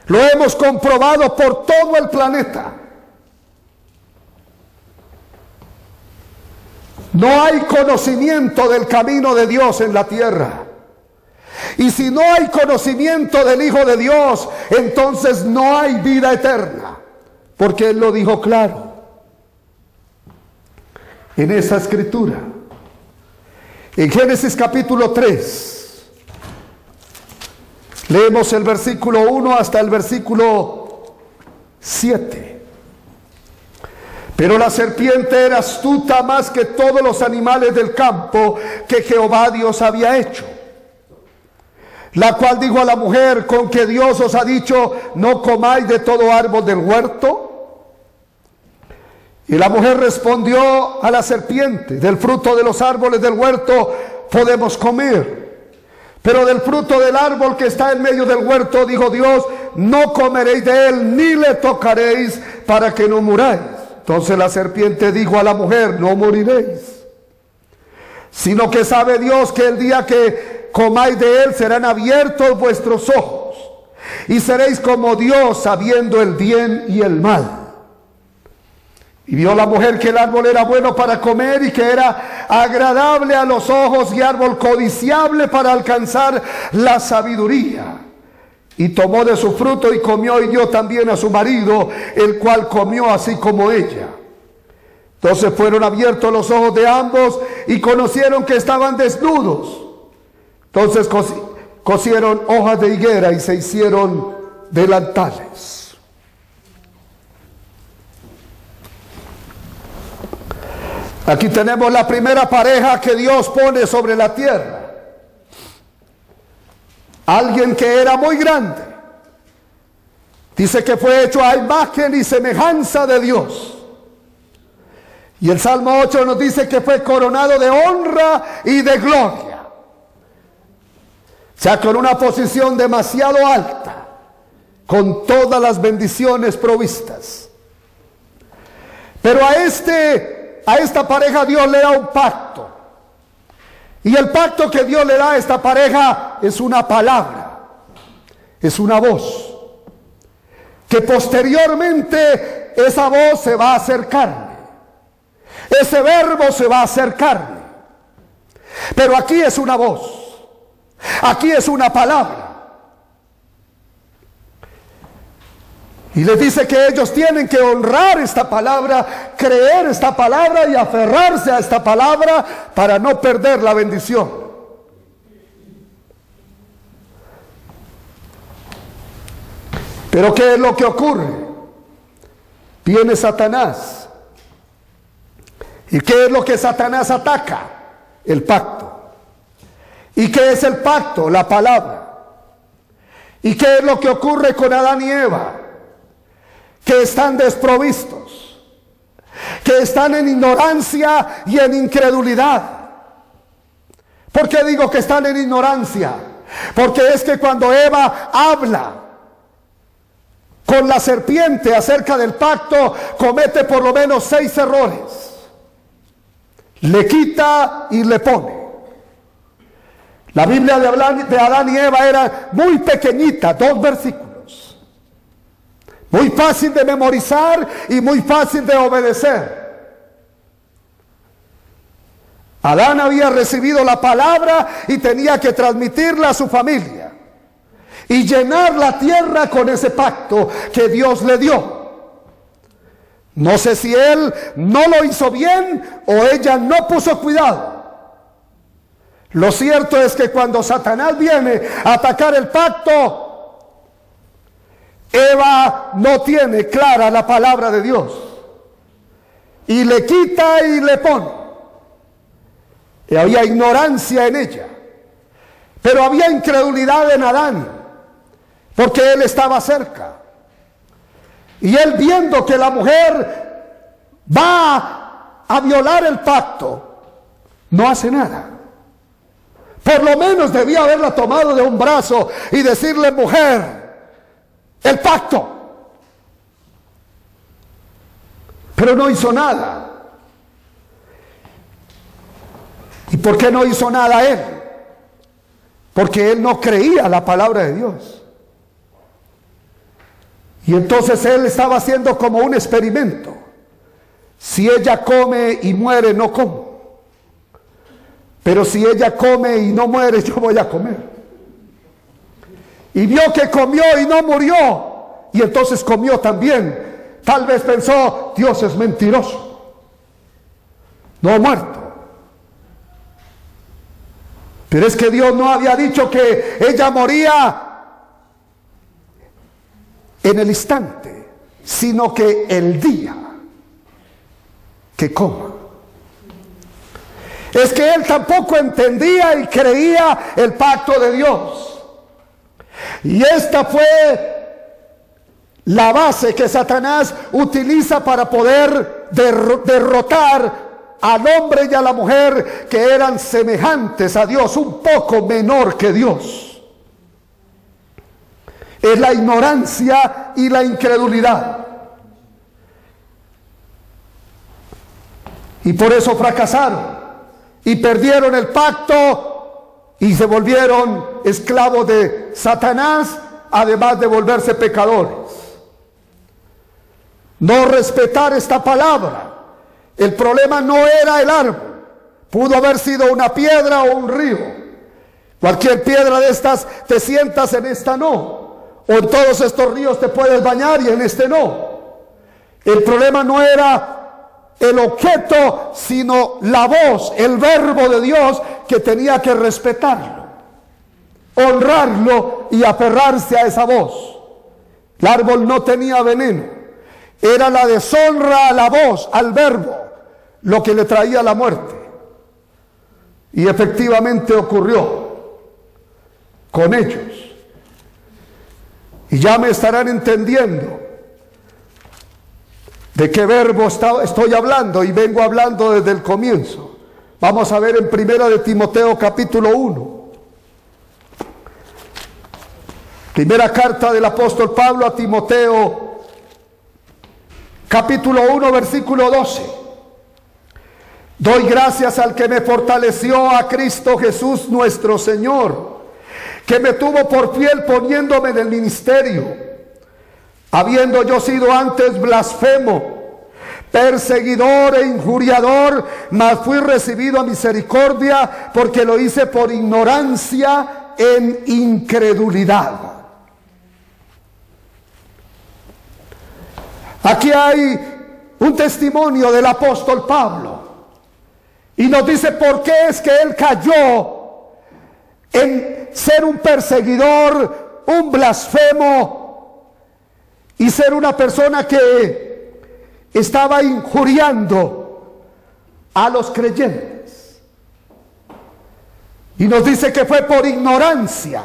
Lo hemos comprobado por todo el planeta. No hay conocimiento del camino de Dios en la tierra. Y si no hay conocimiento del Hijo de Dios, entonces no hay vida eterna. Porque Él lo dijo claro en esa escritura. En Génesis capítulo 3, leemos el versículo 1 hasta el versículo 7. Pero la serpiente era astuta más que todos los animales del campo que Jehová Dios había hecho, la cual dijo a la mujer: ¿con que Dios os ha dicho, no comáis de todo árbol del huerto? Y la mujer respondió a la serpiente: del fruto de los árboles del huerto podemos comer, pero del fruto del árbol que está en medio del huerto, dijo Dios, no comeréis de él, ni le tocaréis, para que no muráis. Entonces la serpiente dijo a la mujer: no moriréis, sino que sabe Dios que el día que comáis de él serán abiertos vuestros ojos, y seréis como Dios, sabiendo el bien y el mal. Y vio la mujer que el árbol era bueno para comer y que era agradable a los ojos y árbol codiciable para alcanzar la sabiduría. Y tomó de su fruto y comió, y dio también a su marido, el cual comió así como ella. Entonces fueron abiertos los ojos de ambos y conocieron que estaban desnudos. Entonces cosieron hojas de higuera y se hicieron delantales. Aquí tenemos la primera pareja que Dios pone sobre la tierra. Alguien que era muy grande. Dice que fue hecho a imagen y semejanza de Dios. Y el Salmo 8 nos dice que fue coronado de honra y de gloria. O sea, con una posición demasiado alta, con todas las bendiciones provistas. Pero a esta pareja Dios le da un pacto. Y el pacto que Dios le da a esta pareja es una palabra, es una voz. Que posteriormente esa voz se va a hacer carne. Ese verbo se va a hacer carne. Pero aquí es una voz. Aquí es una palabra. Y les dice que ellos tienen que honrar esta palabra, creer esta palabra y aferrarse a esta palabra para no perder la bendición. Pero ¿qué es lo que ocurre? Viene Satanás. ¿Y qué es lo que Satanás ataca? El pacto. ¿Y qué es el pacto? La palabra. ¿Y qué es lo que ocurre con Adán y Eva? Que están desprovistos, que están en ignorancia y en incredulidad. ¿Por qué digo que están en ignorancia? Porque es que cuando Eva habla con la serpiente acerca del pacto, comete por lo menos 6 errores. Le quita y le pone. La Biblia de Adán y Eva era muy pequeñita, 2 versículos. Muy fácil de memorizar y muy fácil de obedecer. Adán había recibido la palabra y tenía que transmitirla a su familia y llenar la tierra con ese pacto que Dios le dio. No sé si él no lo hizo bien o ella no puso cuidado. Lo cierto es que cuando Satanás viene a atacar el pacto, Eva no tiene clara la palabra de Dios y le quita y le pone. Y había ignorancia en ella, pero había incredulidad en Adán, porque él estaba cerca. Y él, viendo que la mujer va a violar el pacto, no hace nada. Por lo menos debía haberla tomado de un brazo y decirle: mujer, el pacto. Pero no hizo nada. ¿Y por qué no hizo nada él? Porque él no creía la palabra de Dios. Y entonces él estaba haciendo como un experimento. Si ella come y muere, no como. Pero si ella come y no muere, yo voy a comer. Y vio que comió y no murió, y entonces comió también. Tal vez pensó: Dios es mentiroso, no ha muerto. Pero es que Dios no había dicho que ella moría en el instante, sino que el día que coma. Es que él tampoco entendía y creía el pacto de Dios. Y esta fue la base que Satanás utiliza para poder derrotar al hombre y a la mujer que eran semejantes a Dios, un poco menor que Dios. Es la ignorancia y la incredulidad. Y por eso fracasaron y perdieron el pacto y se volvieron esclavos de Satanás, además de volverse pecadores. No respetar esta palabra. El problema no era el árbol. Pudo haber sido una piedra o un río. Cualquier piedra de estas te sientas, en esta no. O en todos estos ríos te puedes bañar y en este no. El problema no era el objeto, sino la voz, el verbo de Dios, que tenía que respetarlo, honrarlo y aferrarse a esa voz. El árbol no tenía veneno, era la deshonra a la voz, al verbo, lo que le traía la muerte. Y efectivamente ocurrió con ellos. Y ya me estarán entendiendo de qué verbo estoy hablando, y vengo hablando desde el comienzo. Vamos a ver en 1 de Timoteo capítulo 1. Primera carta del apóstol Pablo a Timoteo, capítulo 1, versículo 12. Doy gracias al que me fortaleció, a Cristo Jesús nuestro Señor, que me tuvo por fiel poniéndome en el ministerio, habiendo yo sido antes blasfemo, perseguidor e injuriador, mas fui recibido a misericordia, porque lo hice por ignorancia en incredulidad. Aquí hay un testimonio del apóstol Pablo, y nos dice por qué es que él cayó en ser un perseguidor, un blasfemo, y ser una persona que estaba injuriando a los creyentes. Y nos dice que fue por ignorancia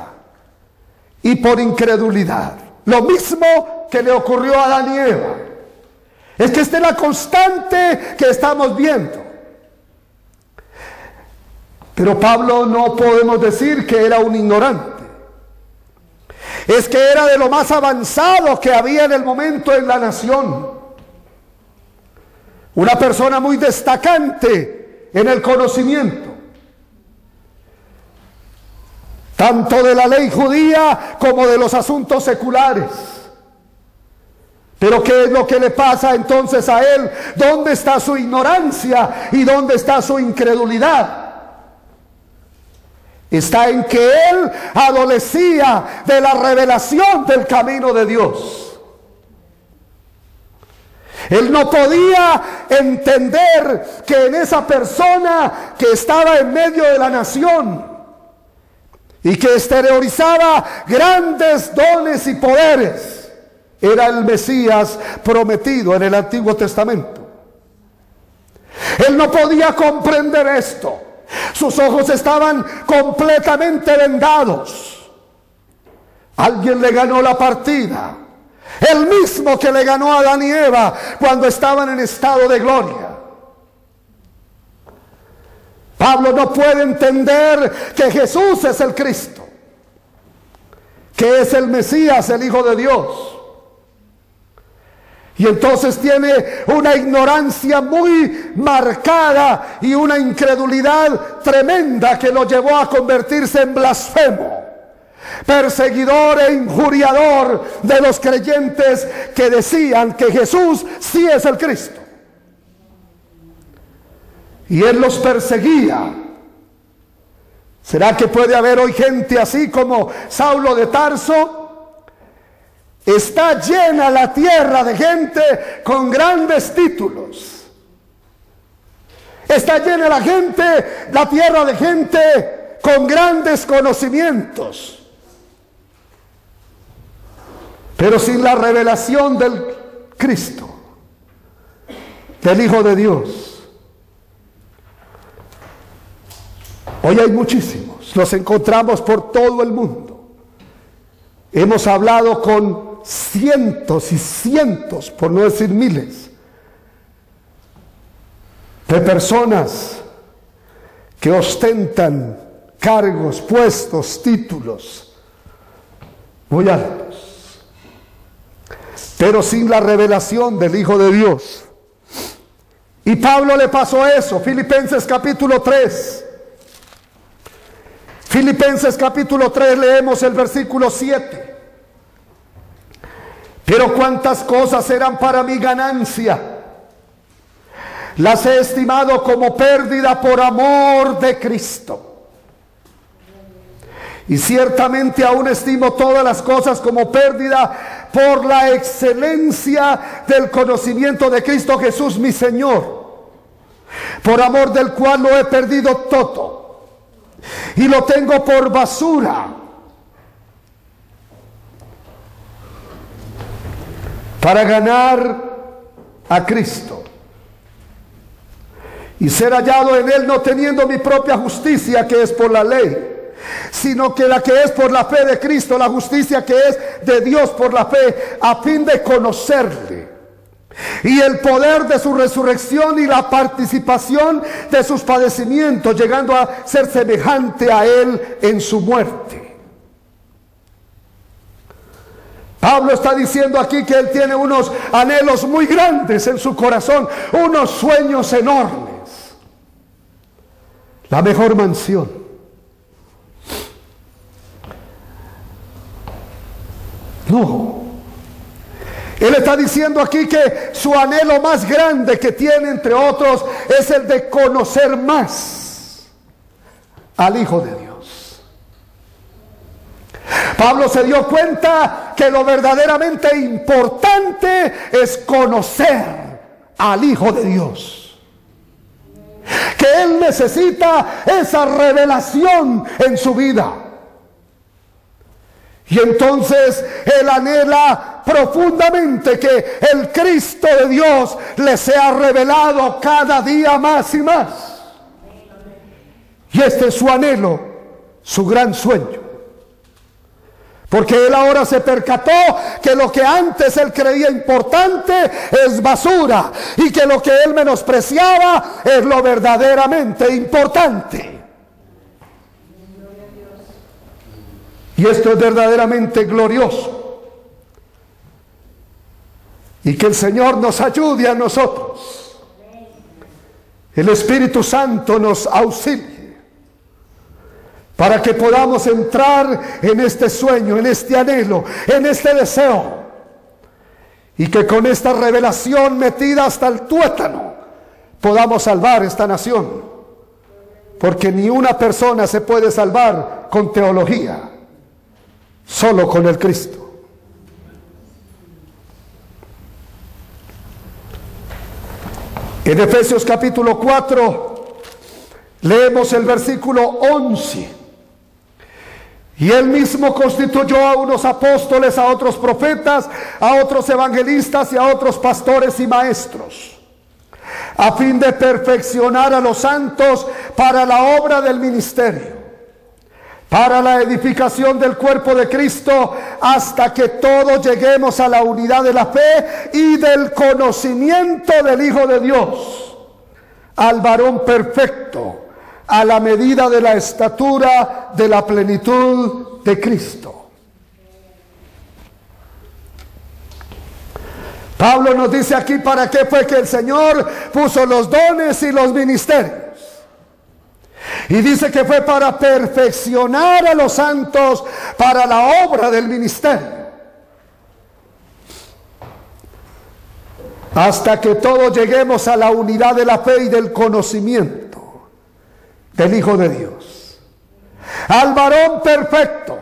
y por incredulidad. Lo mismo que le ocurrió a Adán y Eva. Es que esta es la constante que estamos viendo. Pero Pablo no podemos decir que era un ignorante. Es que era de lo más avanzado que había en el momento en la nación. Una persona muy destacante en el conocimiento, tanto de la ley judía como de los asuntos seculares. Pero ¿qué es lo que le pasa entonces a él? ¿Dónde está su ignorancia y dónde está su incredulidad? Está en que él adolecía de la revelación del camino de Dios. Él no podía entender que en esa persona que estaba en medio de la nación y que exteriorizaba grandes dones y poderes, era el Mesías prometido en el Antiguo Testamento. Él no podía comprender esto. Sus ojos estaban completamente vendados. Alguien le ganó la partida. El mismo que le ganó a Adán y Eva cuando estaban en estado de gloria. Pablo no puede entender que Jesús es el Cristo, que es el Mesías, el Hijo de Dios. Y entonces tiene una ignorancia muy marcada y una incredulidad tremenda que lo llevó a convertirse en blasfemo, perseguidor e injuriador de los creyentes que decían que Jesús sí es el Cristo. Y él los perseguía. ¿Será que puede haber hoy gente así como Saulo de Tarso? Está llena la tierra de gente con grandes títulos. Está llena la tierra de gente con grandes conocimientos. Pero sin la revelación del Cristo, del Hijo de Dios. Hoy hay muchísimos, los encontramos por todo el mundo. Hemos hablado con cientos y cientos, por no decir miles, de personas que ostentan cargos, puestos, títulos muy altos, pero sin la revelación del Hijo de Dios. Y Pablo le pasó eso. Filipenses capítulo 3. Filipenses capítulo 3, leemos el versículo 7. Pero cuántas cosas eran para mi ganancia, las he estimado como pérdida por amor de Cristo. Y ciertamente aún estimo todas las cosas como pérdida por la excelencia del conocimiento de Cristo Jesús mi Señor, por amor del cual lo he perdido todo y lo tengo por basura para ganar a Cristo y ser hallado en él, no teniendo mi propia justicia que es por la ley, sino que la que es por la fe de Cristo, la justicia que es de Dios por la fe, a fin de conocerle y el poder de su resurrección y la participación de sus padecimientos, llegando a ser semejante a él en su muerte. Pablo está diciendo aquí que él tiene unos anhelos muy grandes en su corazón, unos sueños enormes. La mejor mansión. No. Él está diciendo aquí que su anhelo más grande que tiene, entre otros, es el de conocer más al Hijo de Dios. Pablo se dio cuenta que lo verdaderamente importante es conocer al Hijo de Dios. Que él necesita esa revelación en su vida. Y entonces él anhela profundamente que el Cristo de Dios le sea revelado cada día más y más. Y este es su anhelo, su gran sueño. Porque él ahora se percató que lo que antes él creía importante es basura, y que lo que él menospreciaba es lo verdaderamente importante. Y esto es verdaderamente glorioso. Y que el Señor nos ayude a nosotros. El Espíritu Santo nos auxilie para que podamos entrar en este sueño, en este anhelo, en este deseo, y que con esta revelación metida hasta el tuétano podamos salvar esta nación, porque ni una persona se puede salvar con teología, solo con el Cristo. En Efesios capítulo 4 leemos el versículo 11. Y él mismo constituyó a unos apóstoles, a otros profetas, a otros evangelistas y a otros pastores y maestros, a fin de perfeccionar a los santos para la obra del ministerio, para la edificación del cuerpo de Cristo, hasta que todos lleguemos a la unidad de la fe y del conocimiento del Hijo de Dios, al varón perfecto, a la medida de la estatura de la plenitud de Cristo. Pablo nos dice aquí para qué fue que el Señor puso los dones y los ministerios. Y dice que fue para perfeccionar a los santos para la obra del ministerio, hasta que todos lleguemos a la unidad de la fe y del conocimiento del Hijo de Dios, al varón perfecto,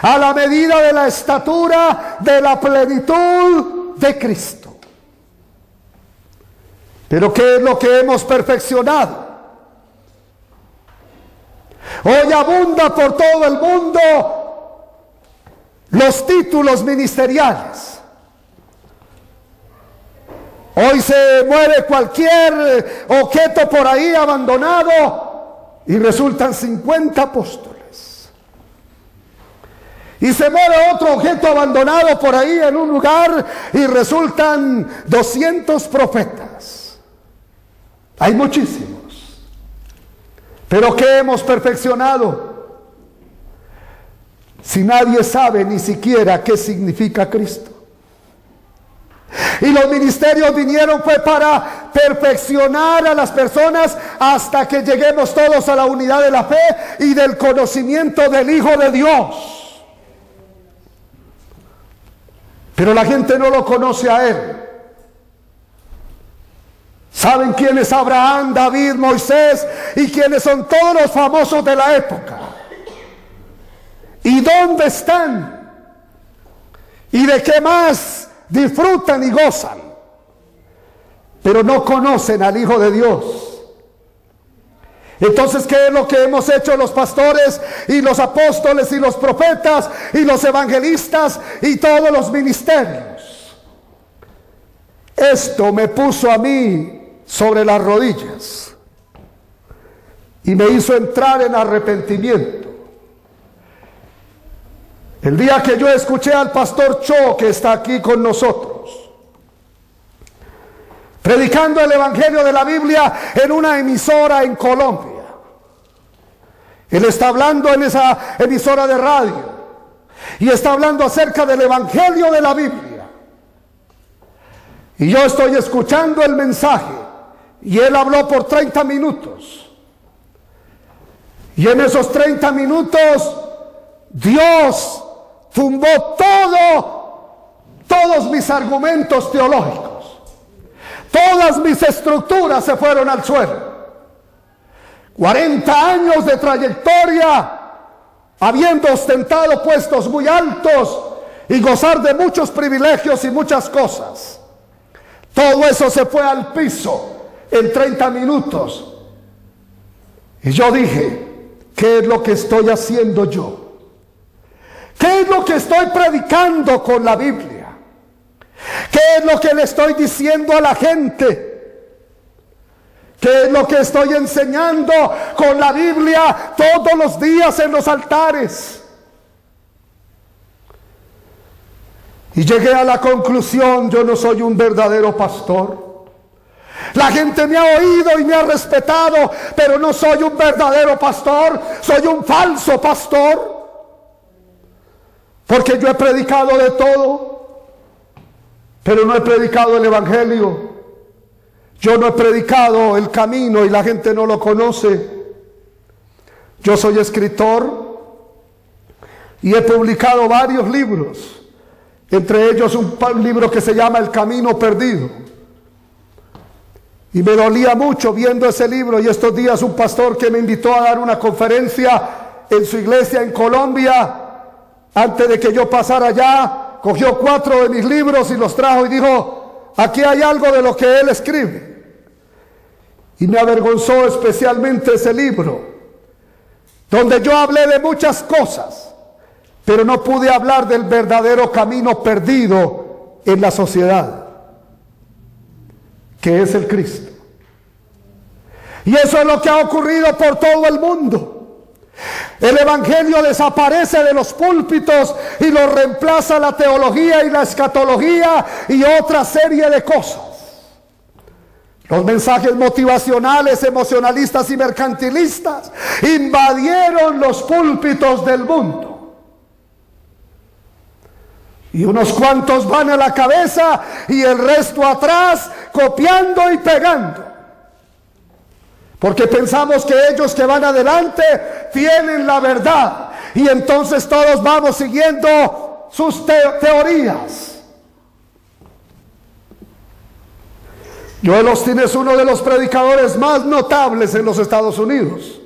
a la medida de la estatura de la plenitud de Cristo. Pero ¿qué es lo que hemos perfeccionado? Hoy abunda por todo el mundo los títulos ministeriales. Hoy se mueve cualquier objeto por ahí abandonado y resultan 50 apóstoles. Y se mueve otro objeto abandonado por ahí en un lugar y resultan 200 profetas. Hay muchísimos. Pero ¿qué hemos perfeccionado? Si nadie sabe ni siquiera qué significa Cristo. Y los ministerios vinieron fue para perfeccionar a las personas hasta que lleguemos todos a la unidad de la fe y del conocimiento del Hijo de Dios. Pero la gente no lo conoce a Él. ¿Saben quién es Abraham, David, Moisés y quiénes son todos los famosos de la época? ¿Y dónde están? ¿Y de qué más disfrutan y gozan? Pero no conocen al Hijo de Dios. Entonces, ¿qué es lo que hemos hecho los pastores y los apóstoles y los profetas y los evangelistas y todos los ministerios? Esto me puso a mí sobre las rodillas y me hizo entrar en arrepentimiento. El día que yo escuché al pastor Cho, que está aquí con nosotros, predicando el Evangelio de la Biblia en una emisora en Colombia. Él está hablando en esa emisora de radio y está hablando acerca del Evangelio de la Biblia. Y yo estoy escuchando el mensaje y él habló por 30 minutos. Y en esos 30 minutos Dios tumbó todos mis argumentos teológicos. Todas mis estructuras se fueron al suelo. 40 años de trayectoria, habiendo ostentado puestos muy altos y gozar de muchos privilegios y muchas cosas. Todo eso se fue al piso en 30 minutos. Y yo dije, ¿qué es lo que estoy haciendo yo? ¿Qué es lo que estoy predicando con la Biblia? ¿Qué es lo que le estoy diciendo a la gente? ¿Qué es lo que estoy enseñando con la Biblia todos los días en los altares? Y llegué a la conclusión, yo no soy un verdadero pastor. La gente me ha oído y me ha respetado, pero no soy un verdadero pastor, soy un falso pastor. Porque yo he predicado de todo, pero no he predicado el Evangelio. Yo no he predicado el camino y la gente no lo conoce. Yo soy escritor y he publicado varios libros, entre ellos un libro que se llama El Camino Perdido. Y me dolía mucho viendo ese libro, y estos días un pastor que me invitó a dar una conferencia en su iglesia en Colombia, antes de que yo pasara allá, cogió 4 de mis libros y los trajo y dijo, aquí hay algo de lo que él escribe. Y me avergonzó especialmente ese libro, donde yo hablé de muchas cosas, pero no pude hablar del verdadero camino perdido en la sociedad, que es el Cristo. Y eso es lo que ha ocurrido por todo el mundo. El Evangelio desaparece de los púlpitos y lo reemplaza la teología y la escatología y otra serie de cosas. Los mensajes motivacionales, emocionalistas y mercantilistas invadieron los púlpitos del mundo. Y unos cuantos van a la cabeza y el resto atrás, copiando y pegando. Porque pensamos que ellos que van adelante tienen la verdad. Y entonces todos vamos siguiendo sus teorías. Joel Osteen es uno de los predicadores más notables en los Estados Unidos.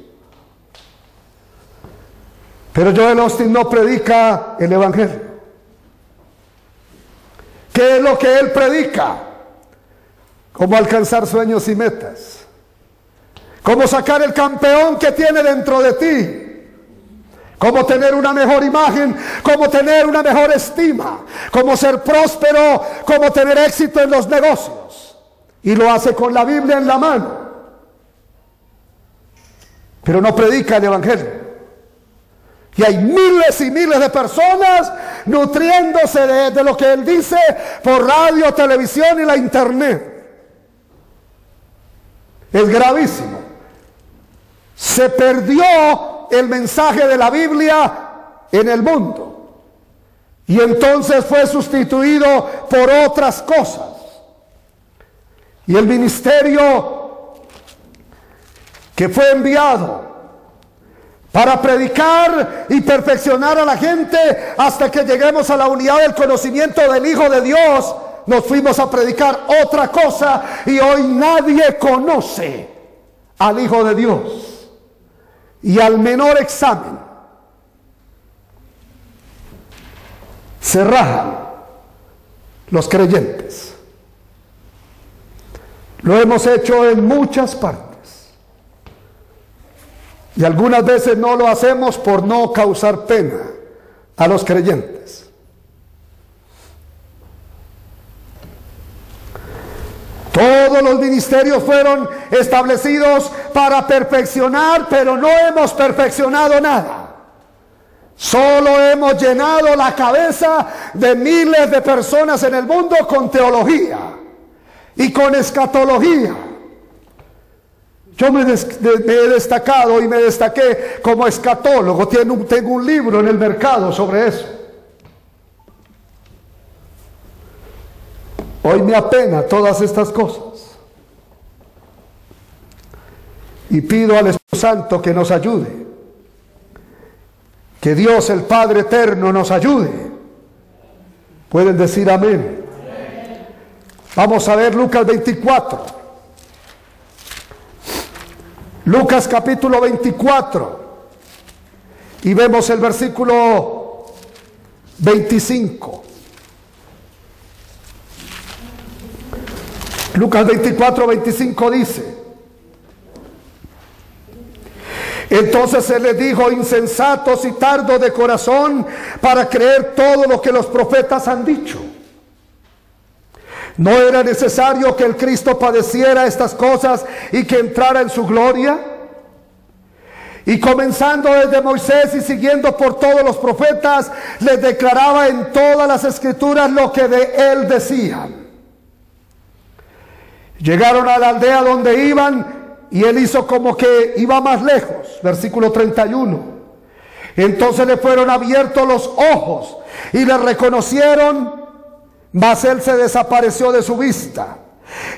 Pero Joel Osteen no predica el Evangelio. ¿Qué es lo que él predica? Cómo alcanzar sueños y metas. Cómo sacar el campeón que tiene dentro de ti. Cómo tener una mejor imagen, cómo tener una mejor estima, cómo ser próspero, cómo tener éxito en los negocios. Y lo hace con la Biblia en la mano. Pero no predica el Evangelio. Y hay miles y miles de personas nutriéndose de lo que él dice por radio, televisión y la internet. Es gravísimo. Se perdió el mensaje de la Biblia en el mundo y entonces fue sustituido por otras cosas. Y el ministerio que fue enviado para predicar y perfeccionar a la gente hasta que lleguemos a la unidad del conocimiento del Hijo de Dios, nos fuimos a predicar otra cosa y hoy nadie conoce al Hijo de Dios. Y al menor examen se rajan los creyentes. Lo hemos hecho en muchas partes. Y algunas veces no lo hacemos por no causar pena a los creyentes. Todos los ministerios fueron establecidos para perfeccionar, pero no hemos perfeccionado nada. Solo hemos llenado la cabeza de miles de personas en el mundo con teología y con escatología. Yo me he destacado y me destaqué como escatólogo. Tengo un libro en el mercado sobre eso. Hoy me apena todas estas cosas. Y pido al Espíritu Santo que nos ayude. Que Dios el Padre Eterno nos ayude. ¿Pueden decir amén? Amén. Vamos a ver Lucas 24. Lucas capítulo 24. Y vemos el versículo 25. Lucas 24, 25 dice: entonces se les dijo, insensatos y tardos de corazón para creer todo lo que los profetas han dicho. ¿No era necesario que el Cristo padeciera estas cosas y que entrara en su gloria? Y comenzando desde Moisés y siguiendo por todos los profetas, les declaraba en todas las escrituras lo que de él decían. Llegaron a la aldea donde iban y él hizo como que iba más lejos. Versículo 31. Entonces le fueron abiertos los ojos y le reconocieron, mas él se desapareció de su vista.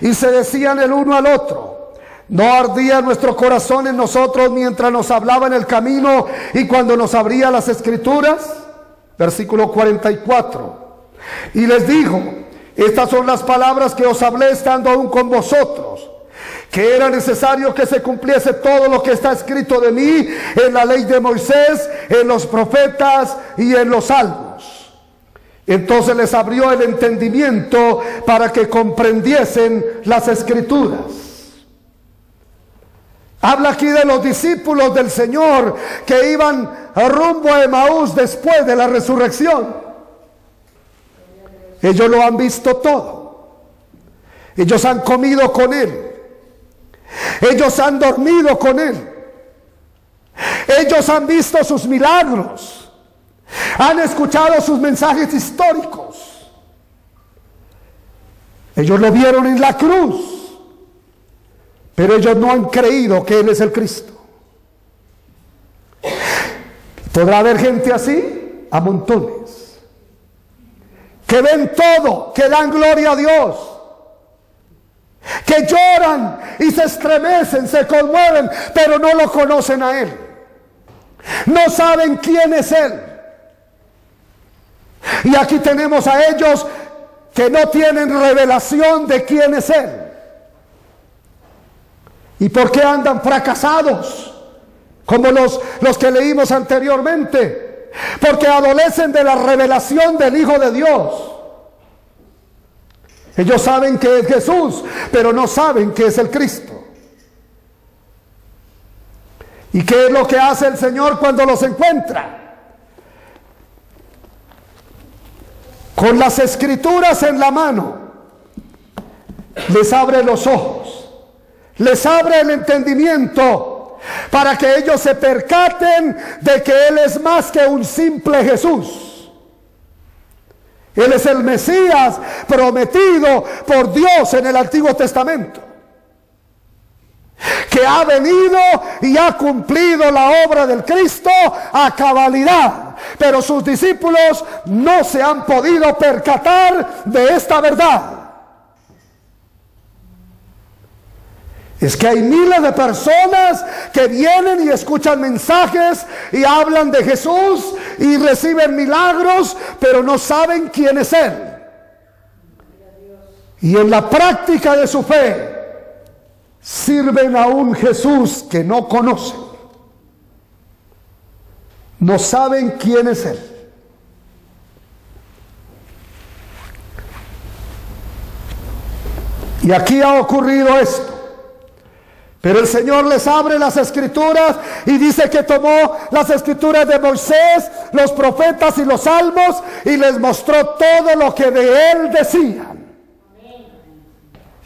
Y se decían el uno al otro: ¿no ardía nuestro corazón en nosotros mientras nos hablaba en el camino y cuando nos abría las escrituras? Versículo 44. Y les dijo: estas son las palabras que os hablé estando aún con vosotros, que era necesario que se cumpliese todo lo que está escrito de mí en la ley de Moisés, en los profetas y en los salmos. Entonces les abrió el entendimiento para que comprendiesen las escrituras. Habla aquí de los discípulos del Señor que iban rumbo a Emaús después de la resurrección. Ellos lo han visto todo. Ellos han comido con él. Ellos han dormido con él. Ellos han visto sus milagros. Han escuchado sus mensajes históricos. Ellos lo vieron en la cruz. Pero ellos no han creído que él es el Cristo. ¿Podrá haber gente así? A montones. Que ven todo, que dan gloria a Dios, que lloran y se estremecen, se conmueven, pero no lo conocen a él. No saben quién es él. Y aquí tenemos a ellos que no tienen revelación de quién es él. ¿Y por qué andan fracasados? Como los que leímos anteriormente. Porque adolecen de la revelación del Hijo de Dios. Ellos saben que es Jesús, pero no saben que es el Cristo. ¿Y qué es lo que hace el Señor cuando los encuentra? Con las escrituras en la mano, les abre los ojos, les abre el entendimiento, para que ellos se percaten de que Él es más que un simple Jesús. Él es el Mesías prometido por Dios en el Antiguo Testamento, que ha venido y ha cumplido la obra del Cristo a cabalidad. Pero sus discípulos no se han podido percatar de esta verdad. Es que hay miles de personas que vienen y escuchan mensajes y hablan de Jesús y reciben milagros, pero no saben quién es Él. Y en la práctica de su fe sirven a un Jesús que no conocen. No saben quién es Él. Y aquí ha ocurrido esto. Pero el Señor les abre las escrituras y dice que tomó las escrituras de Moisés, los profetas y los salmos y les mostró todo lo que de él decían.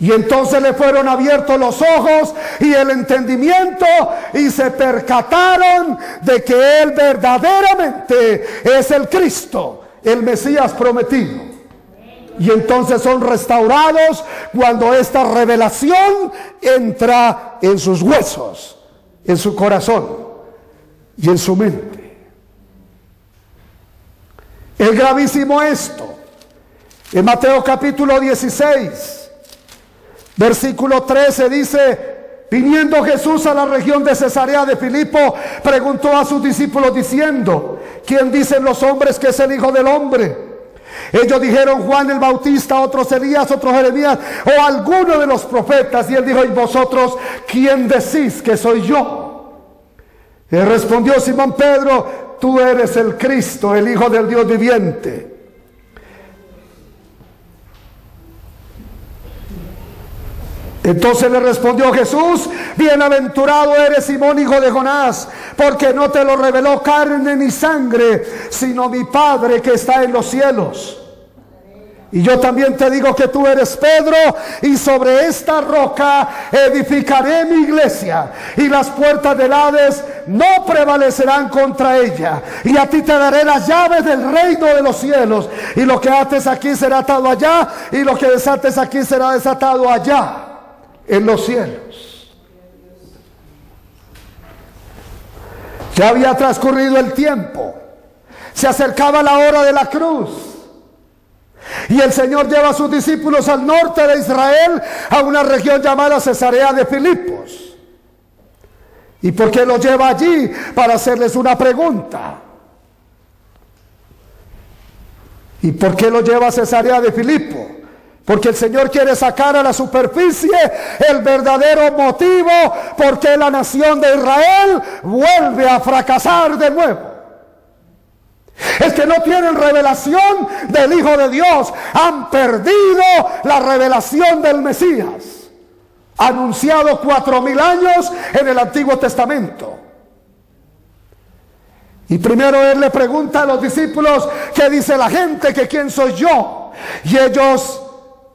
Y entonces le fueron abiertos los ojos y el entendimiento, y se percataron de que Él verdaderamente es el Cristo, el Mesías prometido. Y entonces son restaurados cuando esta revelación entra en sus huesos, en su corazón y en su mente. Es gravísimo esto. En Mateo capítulo 16, versículo 13 dice: viniendo Jesús a la región de Cesarea de Filipo, preguntó a sus discípulos diciendo: ¿quién dicen los hombres que es el Hijo del Hombre? Ellos dijeron: Juan el Bautista, otros Elías, otros Jeremías, o alguno de los profetas. Y él dijo: ¿y vosotros quién decís que soy yo? Y respondió Simón Pedro: tú eres el Cristo, el Hijo del Dios viviente. Entonces le respondió Jesús: bienaventurado eres, Simón, hijo de Jonás, porque no te lo reveló carne ni sangre, sino mi Padre que está en los cielos. Y yo también te digo que tú eres Pedro, y sobre esta roca edificaré mi iglesia, y las puertas del Hades no prevalecerán contra ella. Y a ti te daré las llaves del reino de los cielos, y lo que ates aquí será atado allá, y lo que desates aquí será desatado allá en los cielos. Ya había transcurrido el tiempo, se acercaba la hora de la cruz, y el Señor lleva a sus discípulos al norte de Israel, a una región llamada Cesarea de Filipos. ¿Y por qué los lleva allí? Para hacerles una pregunta. ¿Y por qué los lleva a Cesarea de Filipo? Porque el Señor quiere sacar a la superficie el verdadero motivo por qué la nación de Israel vuelve a fracasar de nuevo. Es que no tienen revelación del Hijo de Dios. Han perdido la revelación del Mesías, anunciado 4000 años en el Antiguo Testamento. Y primero Él le pregunta a los discípulos: ¿qué dice la gente que quién soy yo? Y ellos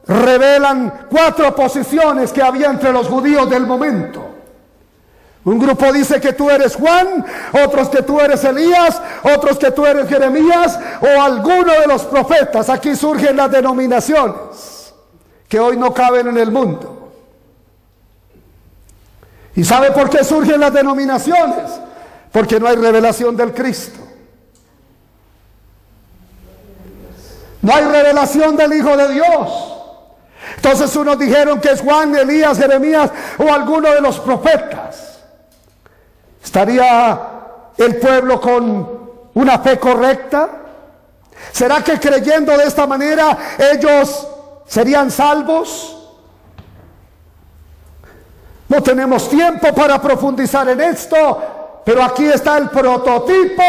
revelan 4 posiciones que había entre los judíos del momento. Un grupo dice que tú eres Juan, otros que tú eres Elías, otros que tú eres Jeremías o alguno de los profetas. Aquí surgen las denominaciones que hoy no caben en el mundo. ¿Y sabe por qué surgen las denominaciones? Porque no hay revelación del Cristo. No hay revelación del Hijo de Dios. Entonces unos dijeron que es Juan, Elías, Jeremías o alguno de los profetas. ¿Estaría el pueblo con una fe correcta? ¿Será que creyendo de esta manera ellos serían salvos? No tenemos tiempo para profundizar en esto, pero aquí está el prototipo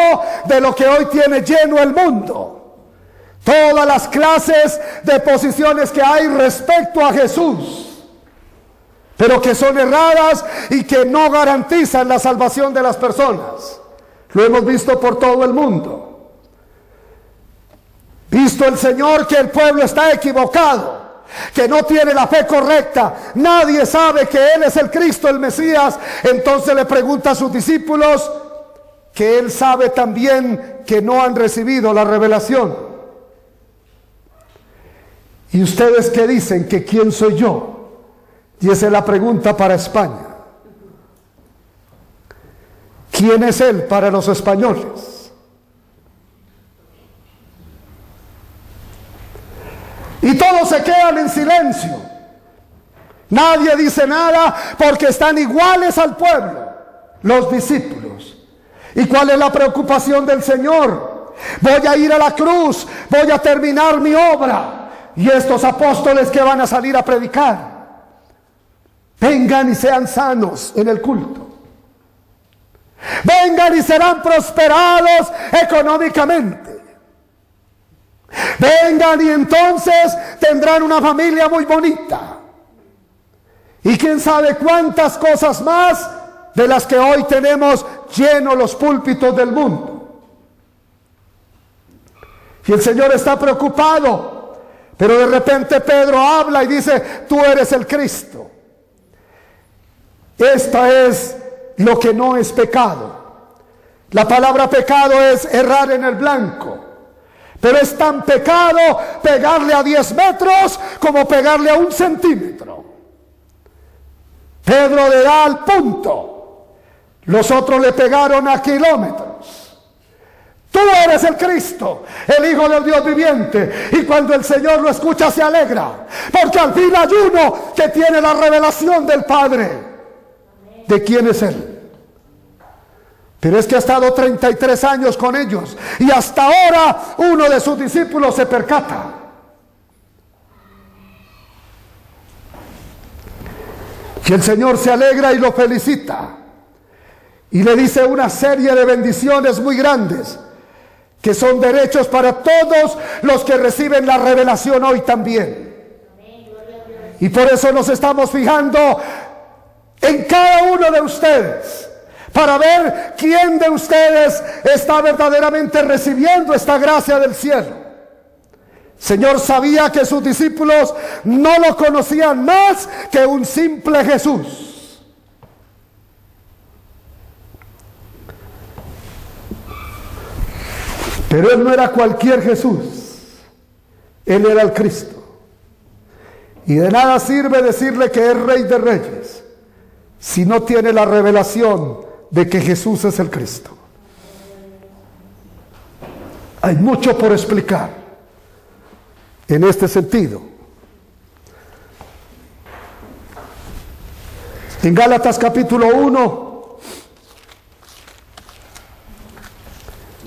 de lo que hoy tiene lleno el mundo. Todas las clases de posiciones que hay respecto a Jesús, pero que son erradas y que no garantizan la salvación de las personas. Lo hemos visto por todo el mundo. Visto el Señor que el pueblo está equivocado, que no tiene la fe correcta, nadie sabe que Él es el Cristo, el Mesías. Entonces le pregunta a sus discípulos que Él sabe también que no han recibido la revelación. ¿Y ustedes qué dicen? ¿Que quién soy yo? Y esa es la pregunta para España. ¿Quién es Él para los españoles? Y todos se quedan en silencio. Nadie dice nada porque están iguales al pueblo, los discípulos. ¿Y cuál es la preocupación del Señor? Voy a ir a la cruz, voy a terminar mi obra. Y estos apóstoles que van a salir a predicar, vengan y sean sanos en el culto. Vengan y serán prosperados económicamente. Vengan y entonces tendrán una familia muy bonita. Y quién sabe cuántas cosas más de las que hoy tenemos llenos los púlpitos del mundo. Y el Señor está preocupado Pero de repente Pedro habla y dice: tú eres el Cristo. Esta es lo que no es pecado. La palabra pecado es errar en el blanco. Pero es tan pecado pegarle a 10 metros como pegarle a 1 centímetro. Pedro le da al punto. Los otros le pegaron a kilómetros. Tú eres el Cristo, el Hijo del Dios viviente. Y cuando el Señor lo escucha se alegra, porque al fin hay uno que tiene la revelación del Padre de quién es Él. Pero es que ha estado 33 años con ellos y hasta ahora uno de sus discípulos se percata. Y el Señor se alegra y lo felicita y le dice una serie de bendiciones muy grandes que son derechos para todos los que reciben la revelación hoy también. Y por eso nos estamos fijando en cada uno de ustedes, para ver quién de ustedes está verdaderamente recibiendo esta gracia del cielo. Señor sabía que sus discípulos no lo conocían más que un simple Jesús. Pero Él no era cualquier Jesús. Él era el Cristo. Y de nada sirve decirle que es Rey de Reyes si no tiene la revelación de que Jesús es el Cristo. Hay mucho por explicar en este sentido. En Gálatas capítulo 1,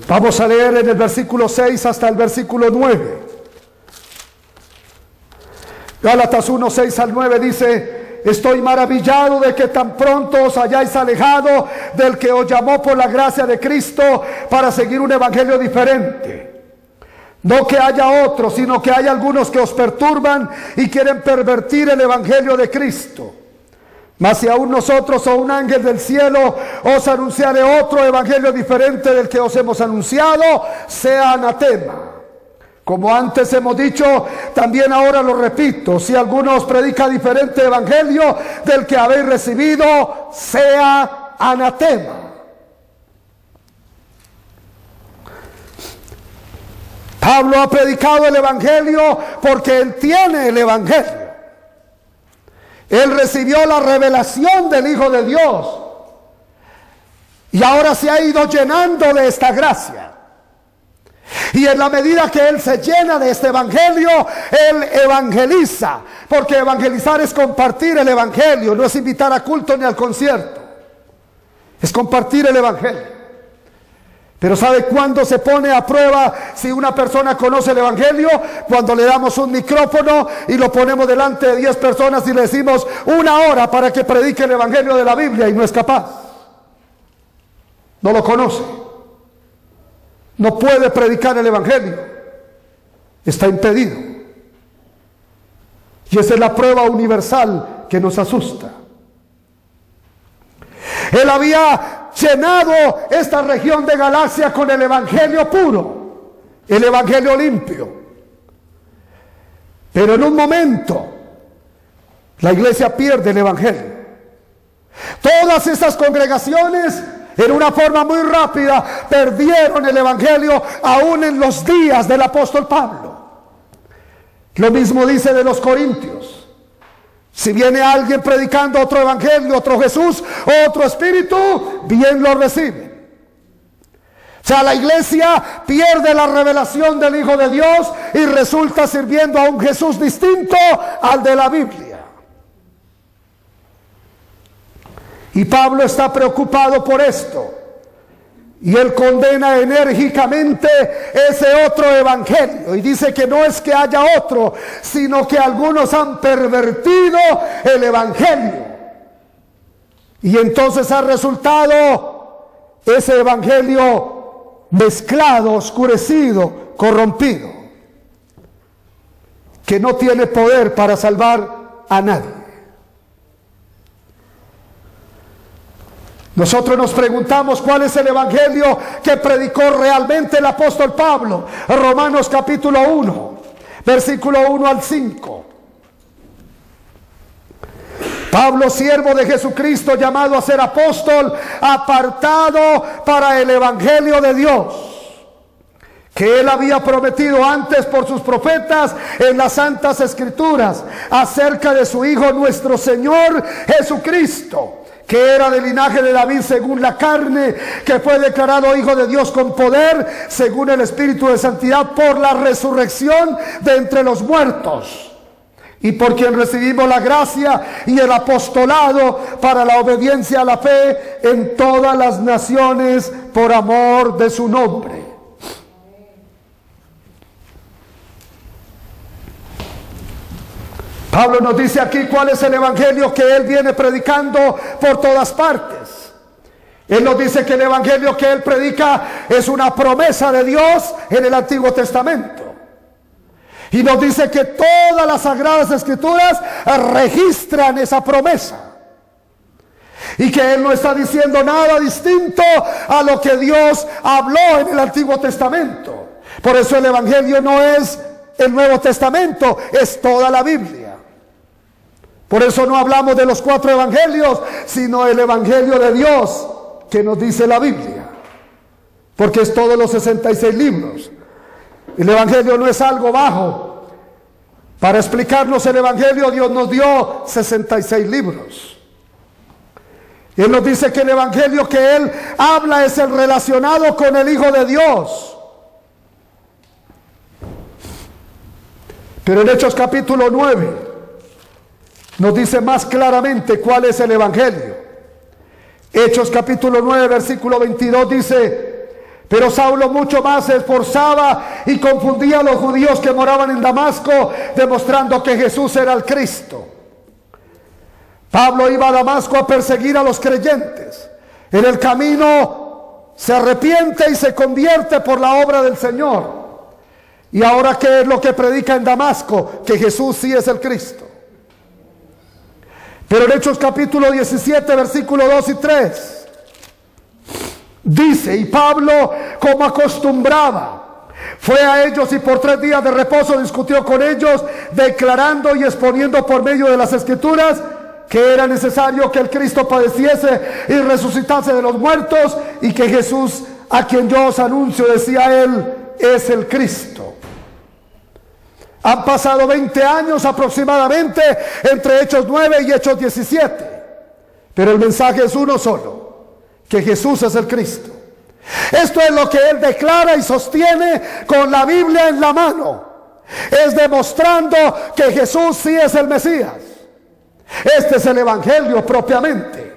vamos a leer en el versículo 6 hasta el versículo 9. Gálatas 1, 6 al 9 dice: estoy maravillado de que tan pronto os hayáis alejado del que os llamó por la gracia de Cristo para seguir un evangelio diferente. No que haya otro, sino que hay algunos que os perturban y quieren pervertir el evangelio de Cristo. Mas si aún nosotros o un ángel del cielo os anunciare otro evangelio diferente del que os hemos anunciado, sea anatema. Como antes hemos dicho, también ahora lo repito: si alguno os predica diferente evangelio del que habéis recibido, sea anatema. Pablo ha predicado el evangelio porque él tiene el evangelio. Él recibió la revelación del Hijo de Dios y ahora se ha ido llenando de esta gracia. Y en la medida que él se llena de este evangelio, él evangeliza, porque evangelizar es compartir el evangelio, no es invitar a culto ni al concierto, es compartir el evangelio. Pero ¿sabe cuándo se pone a prueba si una persona conoce el evangelio? Cuando le damos un micrófono y lo ponemos delante de 10 personas y le decimos 1 hora para que predique el evangelio de la Biblia y no es capaz, no lo conoce. No puede predicar el evangelio. Está impedido. Y esa es la prueba universal que nos asusta. Él había llenado esta región de Galacia con el evangelio puro, el evangelio limpio. Pero en un momento la iglesia pierde el evangelio. Todas estas congregaciones, en una forma muy rápida, perdieron el evangelio aún en los días del apóstol Pablo. Lo mismo dice de los corintios. Si viene alguien predicando otro evangelio, otro Jesús, otro espíritu, bien lo reciben. O sea, la iglesia pierde la revelación del Hijo de Dios y resulta sirviendo a un Jesús distinto al de la Biblia. Y Pablo está preocupado por esto. Y él condena enérgicamente ese otro evangelio. Y dice que no es que haya otro, sino que algunos han pervertido el evangelio. Y entonces ha resultado ese evangelio mezclado, oscurecido, corrompido, que no tiene poder para salvar a nadie. Nosotros nos preguntamos cuál es el evangelio que predicó realmente el apóstol Pablo. Romanos capítulo 1, versículo 1 al 5. Pablo, siervo de Jesucristo, llamado a ser apóstol, apartado para el evangelio de Dios, que él había prometido antes por sus profetas en las santas escrituras, acerca de su Hijo nuestro Señor Jesucristo, que era del linaje de David según la carne, que fue declarado Hijo de Dios con poder, según el Espíritu de santidad, por la resurrección de entre los muertos, y por quien recibimos la gracia y el apostolado para la obediencia a la fe en todas las naciones por amor de su nombre. Pablo nos dice aquí cuál es el evangelio que él viene predicando por todas partes. Él nos dice que el evangelio que él predica es una promesa de Dios en el Antiguo Testamento. Y nos dice que todas las Sagradas Escrituras registran esa promesa. Y que él no está diciendo nada distinto a lo que Dios habló en el Antiguo Testamento. Por eso el evangelio no es el Nuevo Testamento, es toda la Biblia. Por eso no hablamos de los 4 evangelios, sino el evangelio de Dios que nos dice la Biblia. Porque es todos los 66 libros. El evangelio no es algo bajo. Para explicarnos el evangelio, Dios nos dio 66 libros. Él nos dice que el evangelio que él habla es el relacionado con el Hijo de Dios. Pero en Hechos capítulo 9 nos dice más claramente cuál es el evangelio. Hechos capítulo 9 versículo 22 dice: pero Saulo mucho más se esforzaba y confundía a los judíos que moraban en Damasco, demostrando que Jesús era el Cristo. Pablo iba a Damasco a perseguir a los creyentes. En el camino se arrepiente y se convierte por la obra del Señor. Y ahora, ¿qué es lo que predica en Damasco? Que Jesús sí es el Cristo. Pero en Hechos capítulo 17 versículo 2 y 3 dice: y Pablo, como acostumbraba, fue a ellos y por 3 días de reposo discutió con ellos, declarando y exponiendo por medio de las Escrituras que era necesario que el Cristo padeciese y resucitase de los muertos, y que Jesús, a quien yo os anuncio, decía él, es el Cristo. Han pasado 20 años aproximadamente entre Hechos 9 y Hechos 17, pero el mensaje es uno solo: que Jesús es el Cristo. Esto es lo que él declara y sostiene con la Biblia en la mano. Es demostrando que Jesús sí es el Mesías. Este es el evangelio propiamente.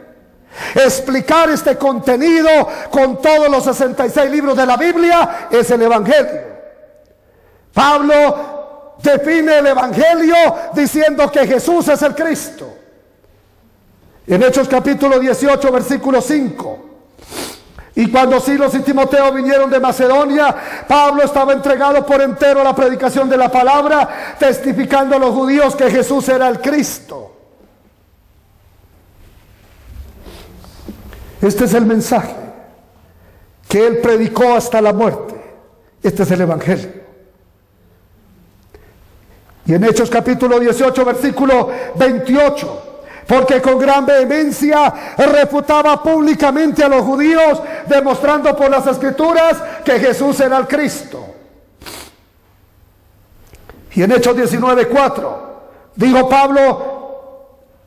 Explicar este contenido con todos los 66 libros de la Biblia es el evangelio. Pablo define el evangelio diciendo que Jesús es el Cristo. En Hechos capítulo 18 versículo 5: y cuando Silos y Timoteo vinieron de Macedonia, Pablo estaba entregado por entero a la predicación de la palabra, testificando a los judíos que Jesús era el Cristo. Este es el mensaje que él predicó hasta la muerte. Este es el evangelio. Y en Hechos capítulo 18 versículo 28: porque con gran vehemencia refutaba públicamente a los judíos, demostrando por las Escrituras que Jesús era el Cristo. Y en Hechos 19:4 dijo Pablo: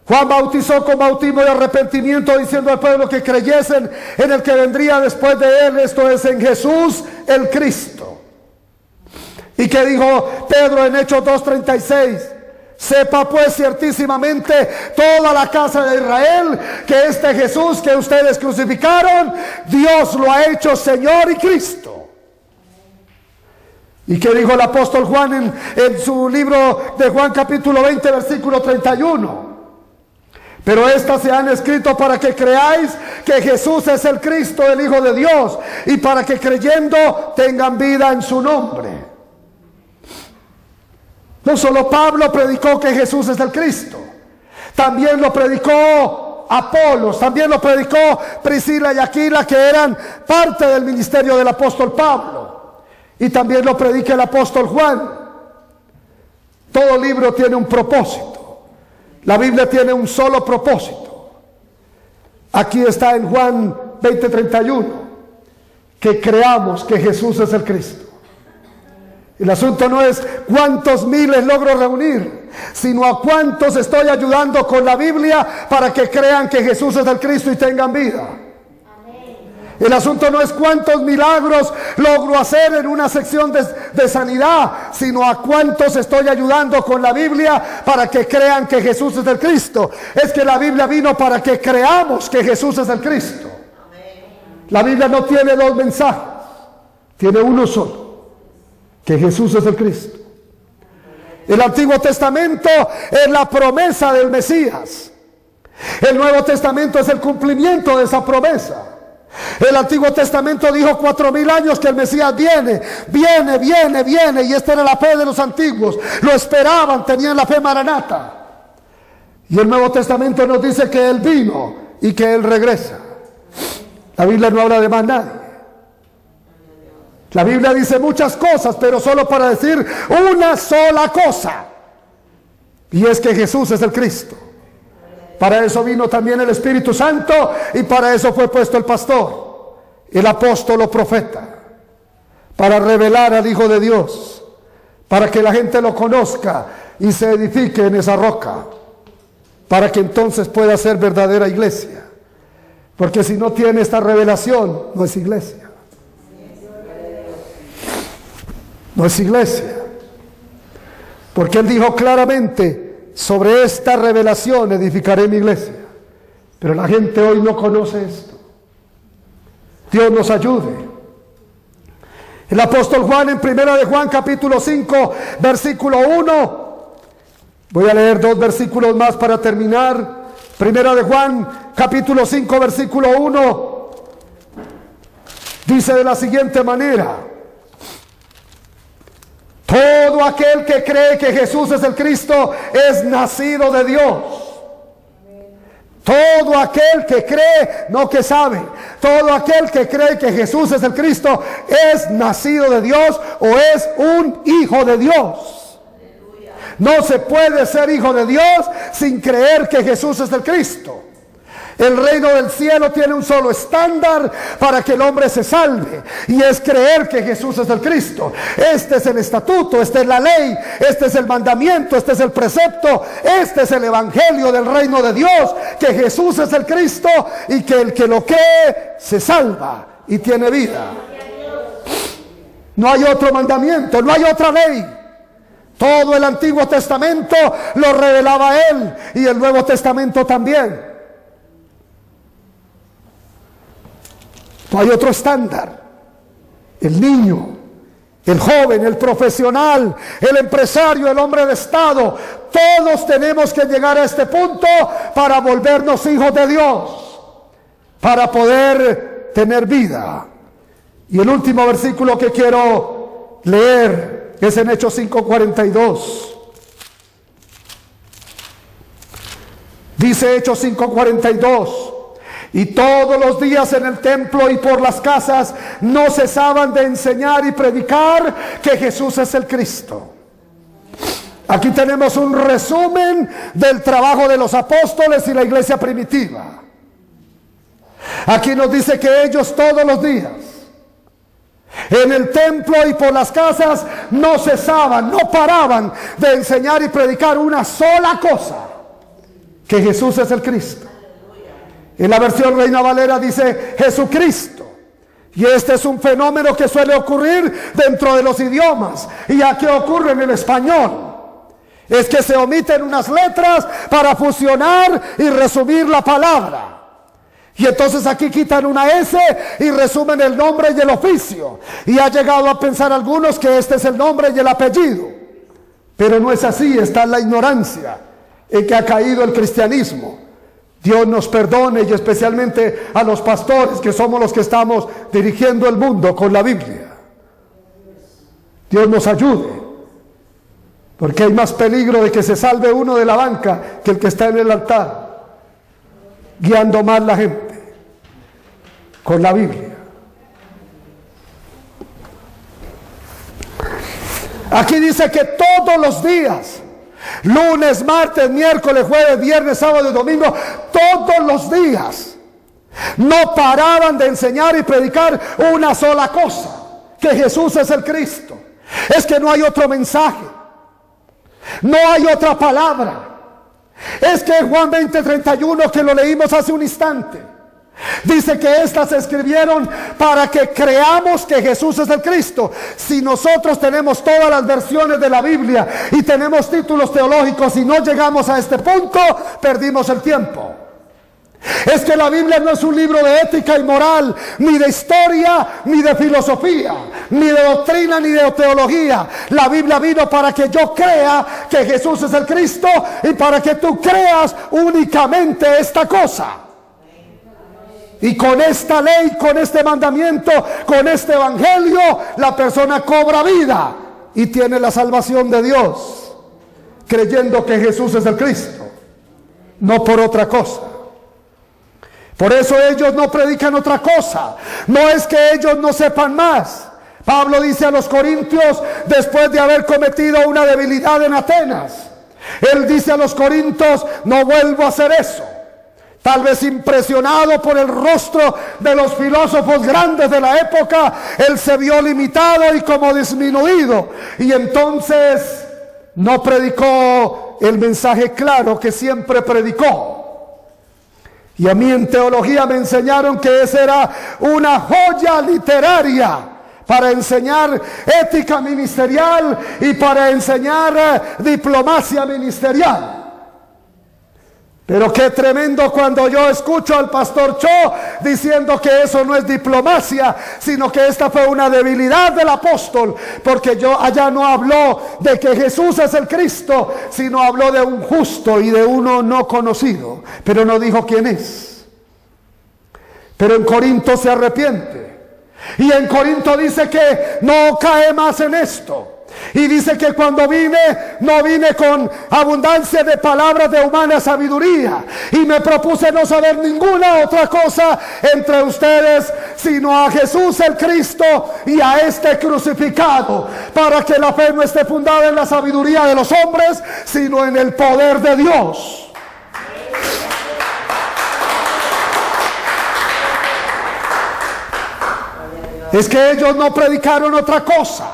Juan bautizó con bautismo de arrepentimiento, diciendo al pueblo que creyesen en el que vendría después de él, esto es, en Jesús el Cristo. Y que dijo Pedro en Hechos 2:36: sepa pues ciertísimamente toda la casa de Israel que este Jesús que ustedes crucificaron, Dios lo ha hecho Señor y Cristo. ¿Y qué dijo el apóstol Juan en su libro de Juan capítulo 20 versículo 31? Pero estas se han escrito para que creáis que Jesús es el Cristo, el Hijo de Dios, y para que creyendo tengan vida en su nombre. No solo Pablo predicó que Jesús es el Cristo, también lo predicó Apolos, también lo predicó Priscila y Aquila, que eran parte del ministerio del apóstol Pablo, y también lo predica el apóstol Juan. todo libro tiene un propósito. La Biblia tiene un solo propósito. Aquí está en Juan 20:31, que creamos que Jesús es el Cristo. El asunto no es cuántos miles logro reunir, sino a cuántos estoy ayudando con la Biblia para que crean que Jesús es el Cristo y tengan vida. El asunto no es cuántos milagros logro hacer en una sección de sanidad, sino a cuántos estoy ayudando con la Biblia para que crean que Jesús es el Cristo. Es que la Biblia vino para que creamos que Jesús es el Cristo. La Biblia no tiene dos mensajes, tiene uno solo, que Jesús es el Cristo. El Antiguo Testamento es la promesa del Mesías. El Nuevo Testamento es el cumplimiento de esa promesa. El Antiguo Testamento dijo 4000 años que el Mesías viene, y esta era la fe de los antiguos. Lo esperaban, tenían la fe maranata. Y el Nuevo Testamento nos dice que Él vino y que Él regresa. La Biblia no habla de más nadie. La Biblia dice muchas cosas, pero solo para decir una sola cosa, y es que Jesús es el Cristo. Para eso vino también el Espíritu Santo, y para eso fue puesto el pastor, el apóstol o profeta, para revelar al Hijo de Dios, para que la gente lo conozca y se edifique en esa roca, para que entonces pueda ser verdadera iglesia. Porque si no tiene esta revelación, no es iglesia. No es iglesia. Porque Él dijo claramente: sobre esta revelación edificaré mi iglesia. Pero la gente hoy no conoce esto. Dios nos ayude. El apóstol Juan en 1 de Juan capítulo 5 versículo 1. Voy a leer 2 versículos más para terminar. 1 de Juan capítulo 5 versículo 1 dice de la siguiente manera: todo aquel que cree que Jesús es el Cristo es nacido de Dios. Todo aquel que cree, no que sabe, todo aquel que cree que Jesús es el Cristo es nacido de Dios o es un hijo de Dios. No se puede ser hijo de Dios sin creer que Jesús es el Cristo. El reino del cielo tiene un solo estándar para que el hombre se salve, y es creer que Jesús es el Cristo. Este es el estatuto, esta es la ley, este es el mandamiento, este es el precepto, este es el evangelio del reino de Dios, que Jesús es el Cristo y que el que lo cree se salva y tiene vida. No hay otro mandamiento, no hay otra ley. Todo el Antiguo Testamento lo revelaba Él, y el Nuevo Testamento también. No hay otro estándar. El niño, el joven, el profesional, el empresario, el hombre de Estado, todos tenemos que llegar a este punto para volvernos hijos de Dios, para poder tener vida. Y el último versículo que quiero leer es en Hechos 5:42. Dice Hechos 5:42: y todos los días en el templo y por las casas no cesaban de enseñar y predicar que Jesús es el Cristo. Aquí tenemos un resumen del trabajo de los apóstoles y la iglesia primitiva. Aquí nos dice que ellos todos los días en el templo y por las casas no cesaban, no paraban de enseñar y predicar una sola cosa: que Jesús es el Cristo. En la versión Reina Valera dice Jesucristo. Y este es un fenómeno que suele ocurrir dentro de los idiomas. ¿Y a qué ocurre en el español? Es que se omiten unas letras para fusionar y resumir la palabra. Y entonces aquí quitan una S y resumen el nombre y el oficio. Y ha llegado a pensar algunos que este es el nombre y el apellido. Pero no es así, está en la ignorancia en que ha caído el cristianismo. Dios nos perdone, y especialmente a los pastores, que somos los que estamos dirigiendo el mundo con la Biblia. Dios nos ayude, porque hay más peligro de que se salve uno de la banca que el que está en el altar, guiando mal la gente con la Biblia. Aquí dice que todos los días Lunes, martes, miércoles, jueves, viernes, sábado y domingo, todos los días. No paraban de enseñar y predicar una sola cosa: que Jesús es el Cristo. Es que no hay otro mensaje, no hay otra palabra. Es que Juan 20:31, que lo leímos hace un instante, dice que estas se escribieron para que creamos que Jesús es el Cristo. Si nosotros tenemos todas las versiones de la Biblia y tenemos títulos teológicos y no llegamos a este punto, perdimos el tiempo. Es que la Biblia no es un libro de ética y moral, ni de historia, ni de filosofía, ni de doctrina, ni de teología. La Biblia vino para que yo crea que Jesús es el Cristo y para que tú creas únicamente esta cosa. Y con esta ley, con este mandamiento, con este evangelio, la persona cobra vida y tiene la salvación de Dios, creyendo que Jesús es el Cristo, no por otra cosa. Por eso ellos no predican otra cosa. No es que ellos no sepan más. Pablo dice a los corintios, después de haber cometido una debilidad en Atenas, él dice a los corintios: no vuelvo a hacer eso. Tal vez impresionado por el rostro de los filósofos grandes de la época, él se vio limitado y como disminuido, y entonces no predicó el mensaje claro que siempre predicó. Y a mí en teología me enseñaron que esa era una joya literaria para enseñar ética ministerial y para enseñar diplomacia ministerial. Pero qué tremendo cuando yo escucho al pastor Cho diciendo que eso no es diplomacia, sino que esta fue una debilidad del apóstol, porque allá no habló de que Jesús es el Cristo, sino habló de un justo y de uno no conocido, pero no dijo quién es. Pero en Corinto se arrepiente, y en Corinto dice que no cae más en esto. Y dice que cuando vine, no vine con abundancia de palabras de humana sabiduría, y me propuse no saber ninguna otra cosa entre ustedes, sino a Jesús el Cristo y a este crucificado, para que la fe no esté fundada en la sabiduría de los hombres, sino en el poder de Dios. Es que ellos no predicaron otra cosa.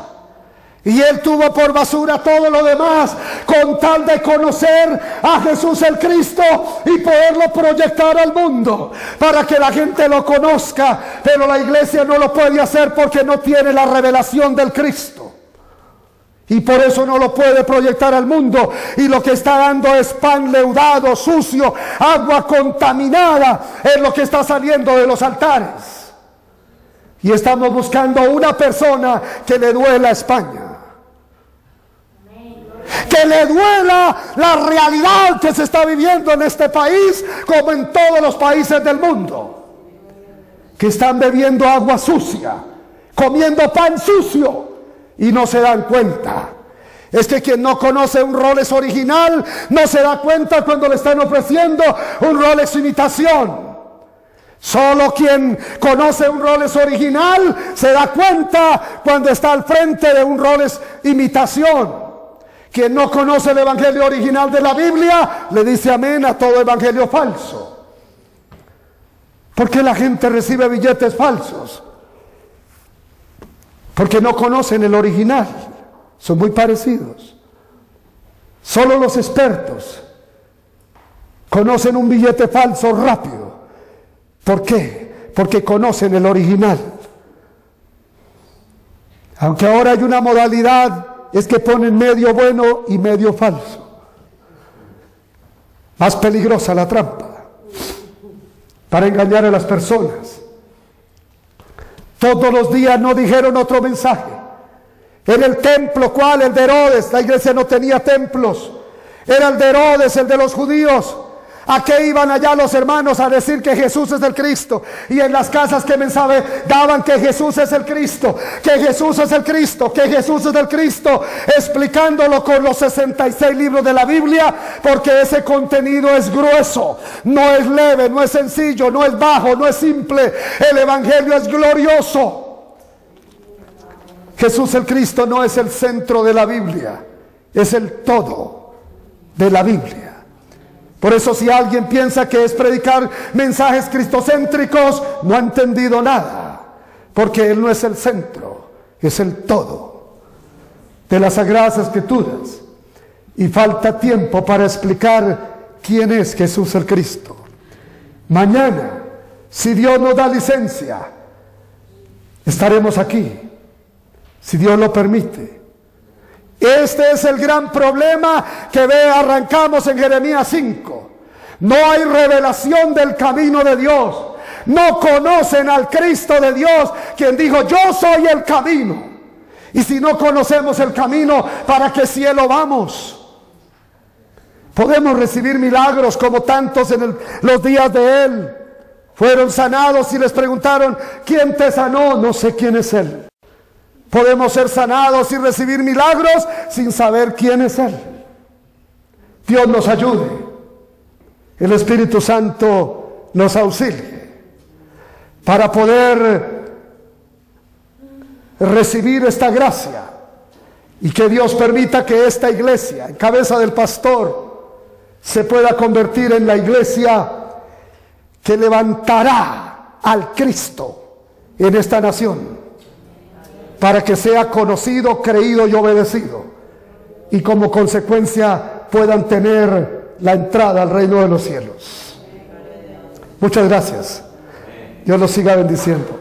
Y él tuvo por basura todo lo demás con tal de conocer a Jesús el Cristo y poderlo proyectar al mundo para que la gente lo conozca. Pero la iglesia no lo puede hacer porque no tiene la revelación del Cristo, y por eso no lo puede proyectar al mundo. Y lo que está dando es pan leudado, sucio, agua contaminada, es lo que está saliendo de los altares. Y estamos buscando una persona que le duela a España, que le duela la realidad que se está viviendo en este país, como en todos los países del mundo, que están bebiendo agua sucia, comiendo pan sucio y no se dan cuenta. Es que quien no conoce un Rolex original no se da cuenta cuando le están ofreciendo un Rolex imitación. Solo quien conoce un Rolex original se da cuenta cuando está al frente de un Rolex imitación. Quien no conoce el evangelio original de la Biblia le dice amén a todo evangelio falso. ¿Por qué la gente recibe billetes falsos? Porque no conocen el original. Son muy parecidos. Solo los expertos conocen un billete falso rápido. ¿Por qué? Porque conocen el original. Aunque ahora hay una modalidad, es que ponen medio bueno y medio falso. Más peligrosa la trampa, para engañar a las personas. Todos los días no dijeron otro mensaje. En el templo, ¿cuál? El de Herodes. La iglesia no tenía templos. Era el de Herodes, el de los judíos. ¿A qué iban allá los hermanos a decir que Jesús es el Cristo? Y en las casas que mensaje daban que Jesús es el Cristo, que Jesús es el Cristo, que Jesús es el Cristo, explicándolo con los 66 libros de la Biblia, porque ese contenido es grueso, no es leve, no es sencillo, no es bajo, no es simple. El evangelio es glorioso. Jesús el Cristo no es el centro de la Biblia, es el todo. de la Biblia. Por eso, si alguien piensa que es predicar mensajes cristocéntricos, no ha entendido nada, porque Él no es el centro, es el todo de las Sagradas Escrituras. Y falta tiempo para explicar quién es Jesús el Cristo. Mañana, si Dios nos da licencia, estaremos aquí, si Dios lo permite. Este es el gran problema que arrancamos en Jeremías 5. No hay revelación del camino de Dios. No conocen al Cristo de Dios, quien dijo: yo soy el camino. Y si no conocemos el camino, ¿para qué cielo vamos? Podemos recibir milagros como tantos en los días de Él. Fueron sanados y les preguntaron: ¿quién te sanó? No sé quién es Él. Podemos ser sanados y recibir milagros sin saber quién es Él. Dios nos ayude. El Espíritu Santo nos auxilie para poder recibir esta gracia, y que Dios permita que esta iglesia, en cabeza del pastor, se pueda convertir en la iglesia que levantará al Cristo en esta nación, para que sea conocido, creído y obedecido, y como consecuencia puedan tener la entrada al reino de los cielos. Muchas gracias. Dios los siga bendiciendo.